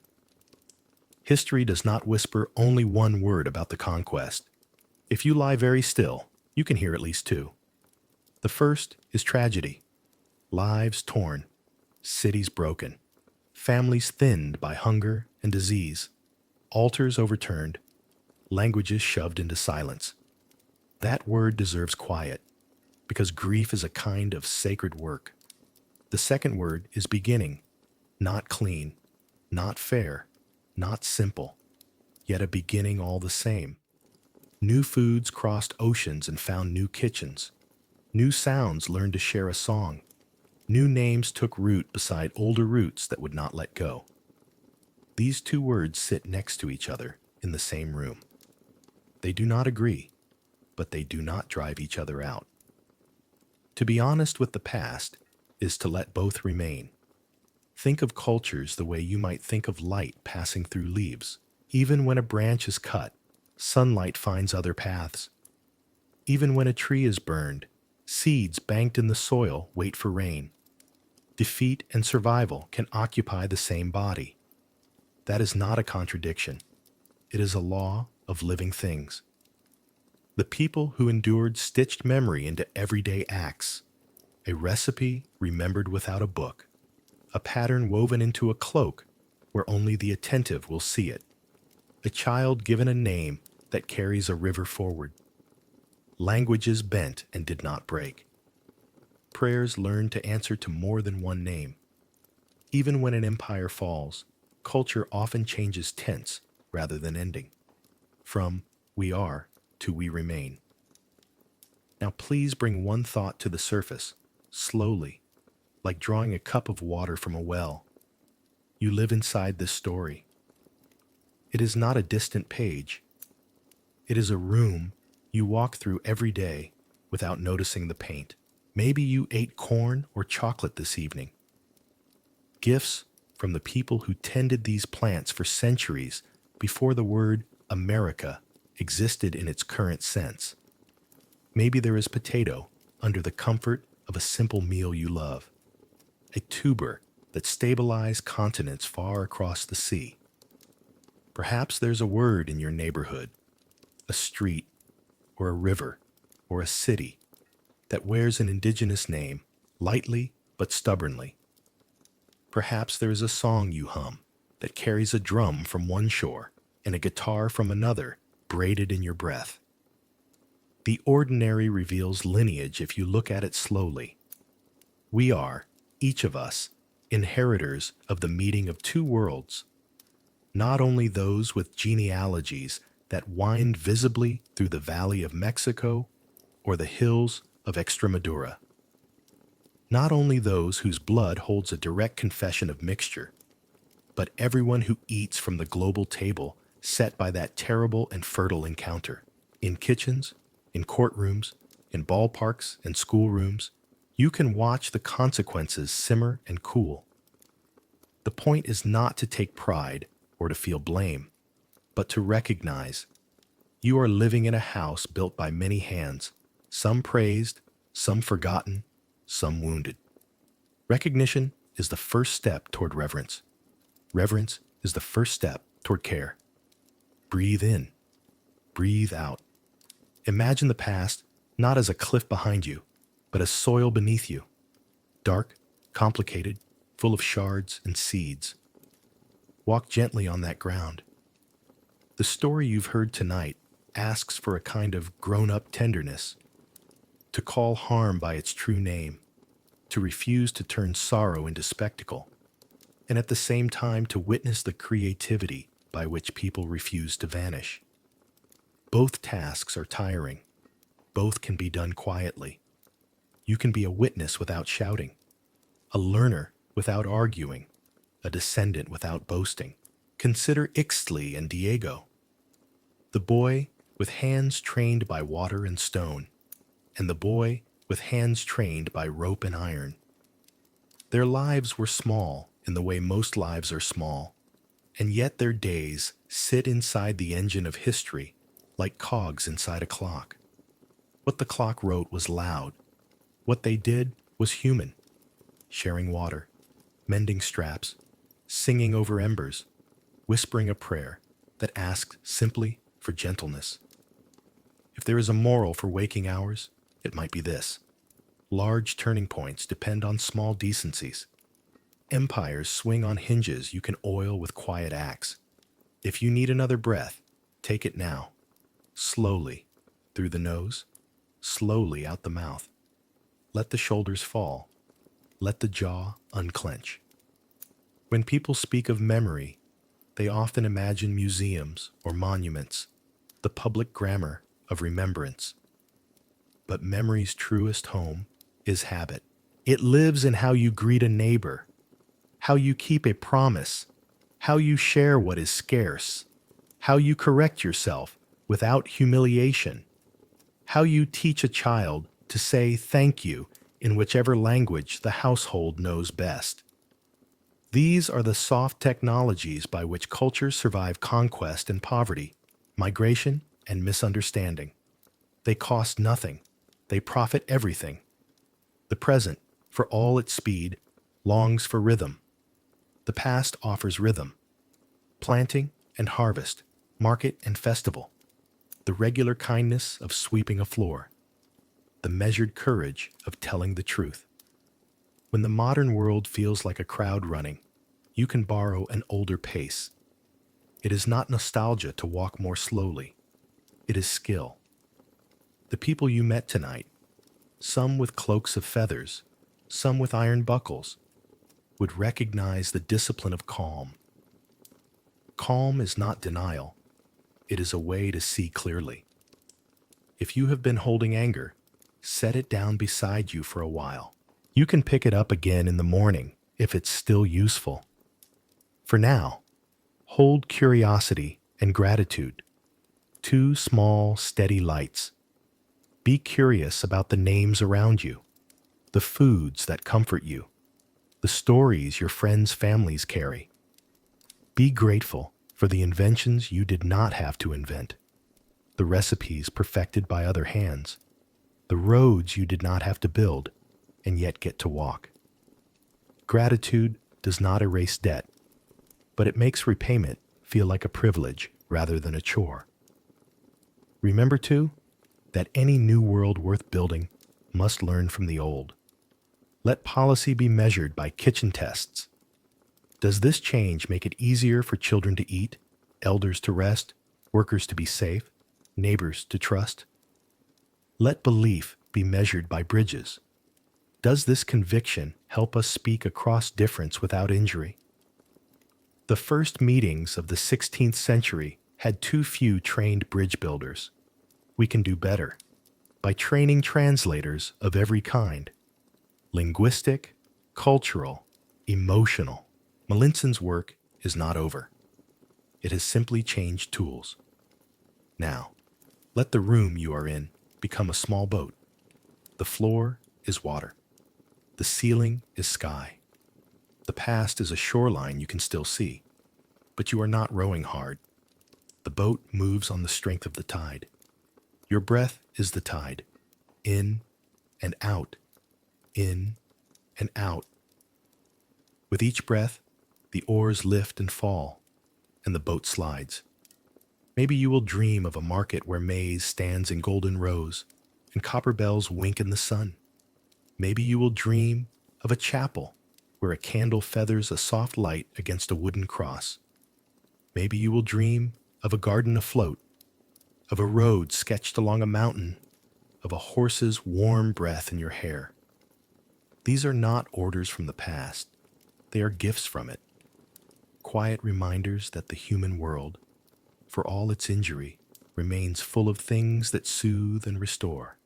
History does not whisper only one word about the conquest. If you lie very still, you can hear at least two. The first is tragedy. Lives torn, cities broken, families thinned by hunger and disease, altars overturned, languages shoved into silence. That word deserves quiet, because grief is a kind of sacred work. The second word is beginning, not clean, not fair, not simple, yet a beginning all the same. New foods crossed oceans and found new kitchens. New sounds learned to share a song. New names took root beside older roots that would not let go. These two words sit next to each other in the same room. They do not agree, but they do not drive each other out. To be honest with the past is to let both remain. Think of cultures the way you might think of light passing through leaves. Even when a branch is cut, sunlight finds other paths. Even when a tree is burned, seeds banked in the soil wait for rain. Defeat and survival can occupy the same body. That is not a contradiction. It is a law of living things. The people who endured stitched memory into everyday acts, a recipe remembered without a book, a pattern woven into a cloak where only the attentive will see it, a child given a name that carries a river forward, languages bent and did not break, prayers learned to answer to more than one name. Even when an empire falls, culture often changes tense rather than ending, from we are to we remain. Now please bring one thought to the surface, slowly, like drawing a cup of water from a well. You live inside this story. It is not a distant page. It is a room you walk through every day without noticing the paint. Maybe you ate corn or chocolate this evening. Gifts from the people who tended these plants for centuries before the word America existed in its current sense. Maybe there is potato under the comfort of a simple meal you love, a tuber that stabilized continents far across the sea. Perhaps there's a word in your neighborhood, a street, or a river, or a city that wears an indigenous name, lightly but stubbornly. Perhaps there is a song you hum that carries a drum from one shore and a guitar from another braided in your breath. The ordinary reveals lineage if you look at it slowly. We are, each of us, inheritors of the meeting of two worlds, not only those with genealogies that wind visibly through the Valley of Mexico or the hills of Extremadura, not only those whose blood holds a direct confession of mixture, but everyone who eats from the global table set by that terrible and fertile encounter. In kitchens, in courtrooms, in ballparks and schoolrooms, you can watch the consequences simmer and cool. The point is not to take pride or to feel blame, but to recognize you are living in a house built by many hands, some praised, some forgotten, some wounded. Recognition is the first step toward reverence. Reverence is the first step toward care. Breathe in, breathe out. Imagine the past not as a cliff behind you, but as soil beneath you. Dark, complicated, full of shards and seeds. Walk gently on that ground. The story you've heard tonight asks for a kind of grown-up tenderness, to call harm by its true name, to refuse to turn sorrow into spectacle, and at the same time to witness the creativity by which people refuse to vanish. Both tasks are tiring. Both can be done quietly. You can be a witness without shouting, a learner without arguing, a descendant without boasting. Consider Ixtli and Diego, the boy with hands trained by water and stone, and the boy with hands trained by rope and iron. Their lives were small in the way most lives are small, and yet their days sit inside the engine of history like cogs inside a clock. What the clock wrote was loud. What they did was human, sharing water, mending straps, singing over embers, whispering a prayer that asked simply for gentleness. If there is a moral for waking hours, it might be this. Large turning points depend on small decencies. Empires swing on hinges you can oil with quiet acts. If you need another breath, take it now. Slowly, through the nose, slowly out the mouth. Let the shoulders fall. Let the jaw unclench. When people speak of memory, they often imagine museums or monuments, the public grammar of remembrance. But memory's truest home is habit. It lives in how you greet a neighbor, how you keep a promise, how you share what is scarce, how you correct yourself without humiliation, how you teach a child to say thank you in whichever language the household knows best. These are the soft technologies by which cultures survive conquest and poverty, migration and misunderstanding. They cost nothing. They profit everything. The present, for all its speed, longs for rhythm. The past offers rhythm. Planting and harvest, market and festival. The regular kindness of sweeping a floor. The measured courage of telling the truth. When the modern world feels like a crowd running, you can borrow an older pace. It is not nostalgia to walk more slowly. It is skill. The people you met tonight, some with cloaks of feathers, some with iron buckles, would recognize the discipline of calm. Calm is not denial. It is a way to see clearly. If you have been holding anger, set it down beside you for a while. You can pick it up again in the morning if it's still useful. For now, hold curiosity and gratitude, two small, steady lights. Be curious about the names around you, the foods that comfort you, the stories your friends' families carry. Be grateful for the inventions you did not have to invent, the recipes perfected by other hands, the roads you did not have to build and yet get to walk. Gratitude does not erase debt, but it makes repayment feel like a privilege rather than a chore. Remember, too, that any new world worth building must learn from the old. Let policy be measured by kitchen tests. Does this change make it easier for children to eat, elders to rest, workers to be safe, neighbors to trust? Let belief be measured by bridges. Does this conviction help us speak across difference without injury? The first meetings of the 16th century had too few trained bridge builders. We can do better by training translators of every kind: linguistic, cultural, emotional. Melanchthon's work is not over. It has simply changed tools. Now, let the room you are in become a small boat. The floor is water. The ceiling is sky. The past is a shoreline you can still see, but you are not rowing hard. The boat moves on the strength of the tide. Your breath is the tide, in and out, in and out. With each breath, the oars lift and fall, and the boat slides. Maybe you will dream of a market where maize stands in golden rows and copper bells wink in the sun. Maybe you will dream of a chapel where a candle feathers a soft light against a wooden cross. Maybe you will dream of a garden afloat, of a road sketched along a mountain, of a horse's warm breath in your hair. These are not orders from the past. They are gifts from it. Quiet reminders that the human world, for all its injury, remains full of things that soothe and restore.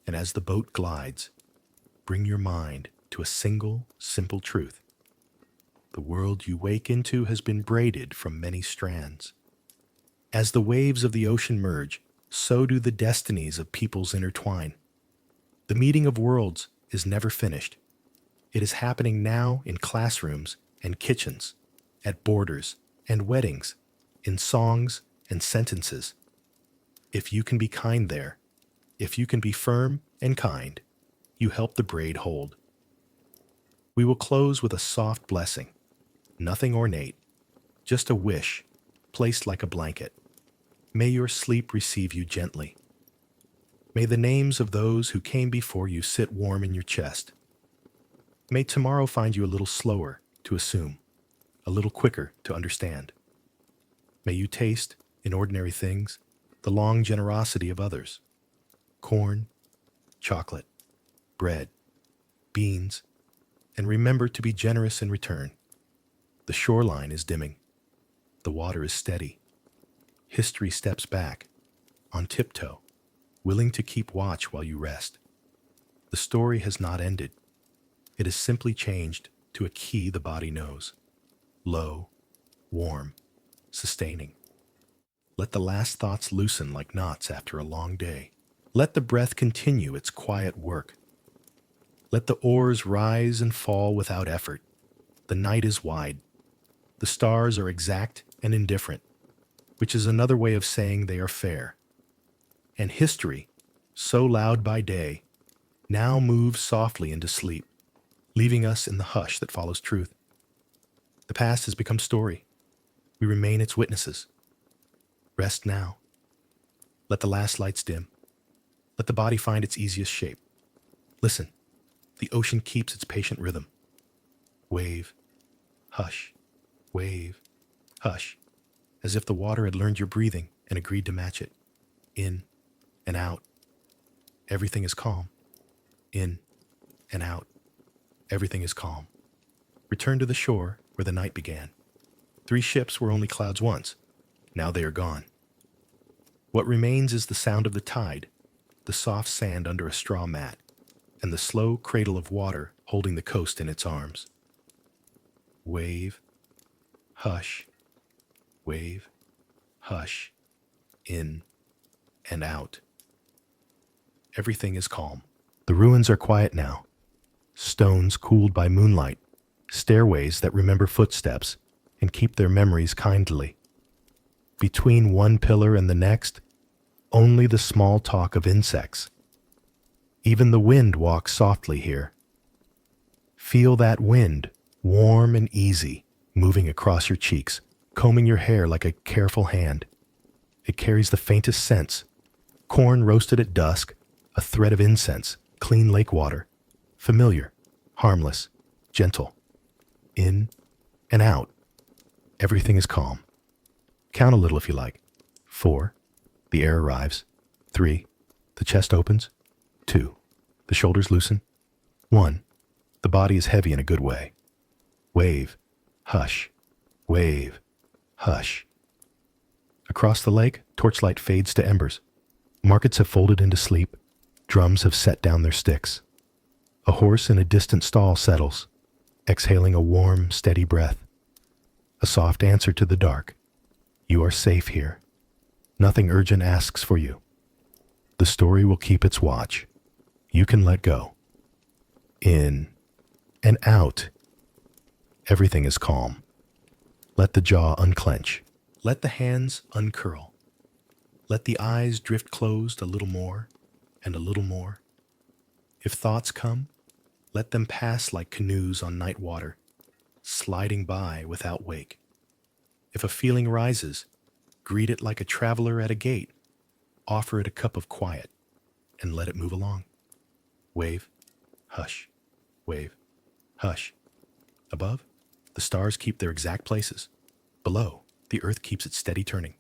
And as the boat glides, bring your mind to a single, simple truth. The world you wake into has been braided from many strands. As the waves of the ocean merge, so do the destinies of peoples intertwine. The meeting of worlds is never finished. It is happening now in classrooms and kitchens, at borders and weddings, in songs and sentences. If you can be kind there, if you can be firm and kind, you help the braid hold. We will close with a soft blessing, nothing ornate, just a wish placed like a blanket. May your sleep receive you gently. May the names of those who came before you sit warm in your chest. May tomorrow find you a little slower to assume, a little quicker to understand. May you taste, in ordinary things, the long generosity of others. Corn, chocolate, bread, beans, and remember to be generous in return. The shoreline is dimming. The water is steady. History steps back, on tiptoe, willing to keep watch while you rest. The story has not ended. It has simply changed to a key the body knows. Low, warm, sustaining. Let the last thoughts loosen like knots after a long day. Let the breath continue its quiet work. Let the oars rise and fall without effort. The night is wide. The stars are exact and indifferent, which is another way of saying they are fair. And history, so loud by day, now moves softly into sleep, leaving us in the hush that follows truth. The past has become story. We remain its witnesses. Rest now. Let the last lights dim. Let the body find its easiest shape. Listen, the ocean keeps its patient rhythm. Wave, hush, wave, hush, as if the water had learned your breathing and agreed to match it. In and out. Everything is calm. In and out. Everything is calm. Return to the shore where the night began. 3 ships were only clouds once. Now they are gone. What remains is the sound of the tide, the soft sand under a straw mat, and the slow cradle of water holding the coast in its arms. Wave, hush, wave, hush, in and out. Everything is calm. The ruins are quiet now. Stones cooled by moonlight, stairways that remember footsteps and keep their memories kindly. Between one pillar and the next, only the small talk of insects. Even the wind walks softly here. Feel that wind, warm and easy, moving across your cheeks, combing your hair like a careful hand. It carries the faintest scents. Corn roasted at dusk, a thread of incense, clean lake water. Familiar, harmless, gentle. In and out. Everything is calm. Count a little if you like. 4. The air arrives. 3. The chest opens. 2. The shoulders loosen. 1. The body is heavy in a good way. Wave, hush, wave, hush. Across the lake, torchlight fades to embers. Markets have folded into sleep. Drums have set down their sticks. A horse in a distant stall settles, exhaling a warm, steady breath. A soft answer to the dark. You are safe here. Nothing urgent asks for you. The story will keep its watch. You can let go. In and out. Everything is calm. Let the jaw unclench. Let the hands uncurl. Let the eyes drift closed a little more and a little more. If thoughts come, let them pass like canoes on night water, sliding by without wake. If a feeling rises, greet it like a traveler at a gate. Offer it a cup of quiet and let it move along. Wave, hush, wave, hush. Above, the stars keep their exact places. Below, the earth keeps its steady turning.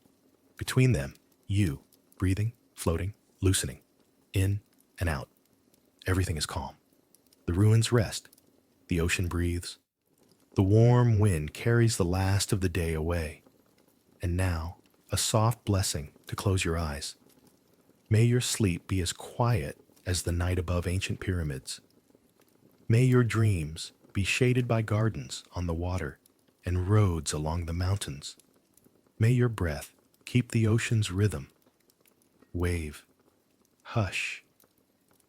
Between them, you, breathing, floating, loosening, in and out. Everything is calm. The ruins rest. The ocean breathes. The warm wind carries the last of the day away. And now, a soft blessing to close your eyes. May your sleep be as quiet as the night above ancient pyramids. May your dreams be shaded by gardens on the water and roads along the mountains. May your breath keep the ocean's rhythm. Wave, hush,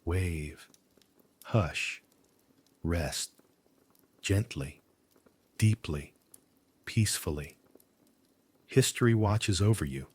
wave, hush. Rest, gently, deeply, peacefully. History watches over you.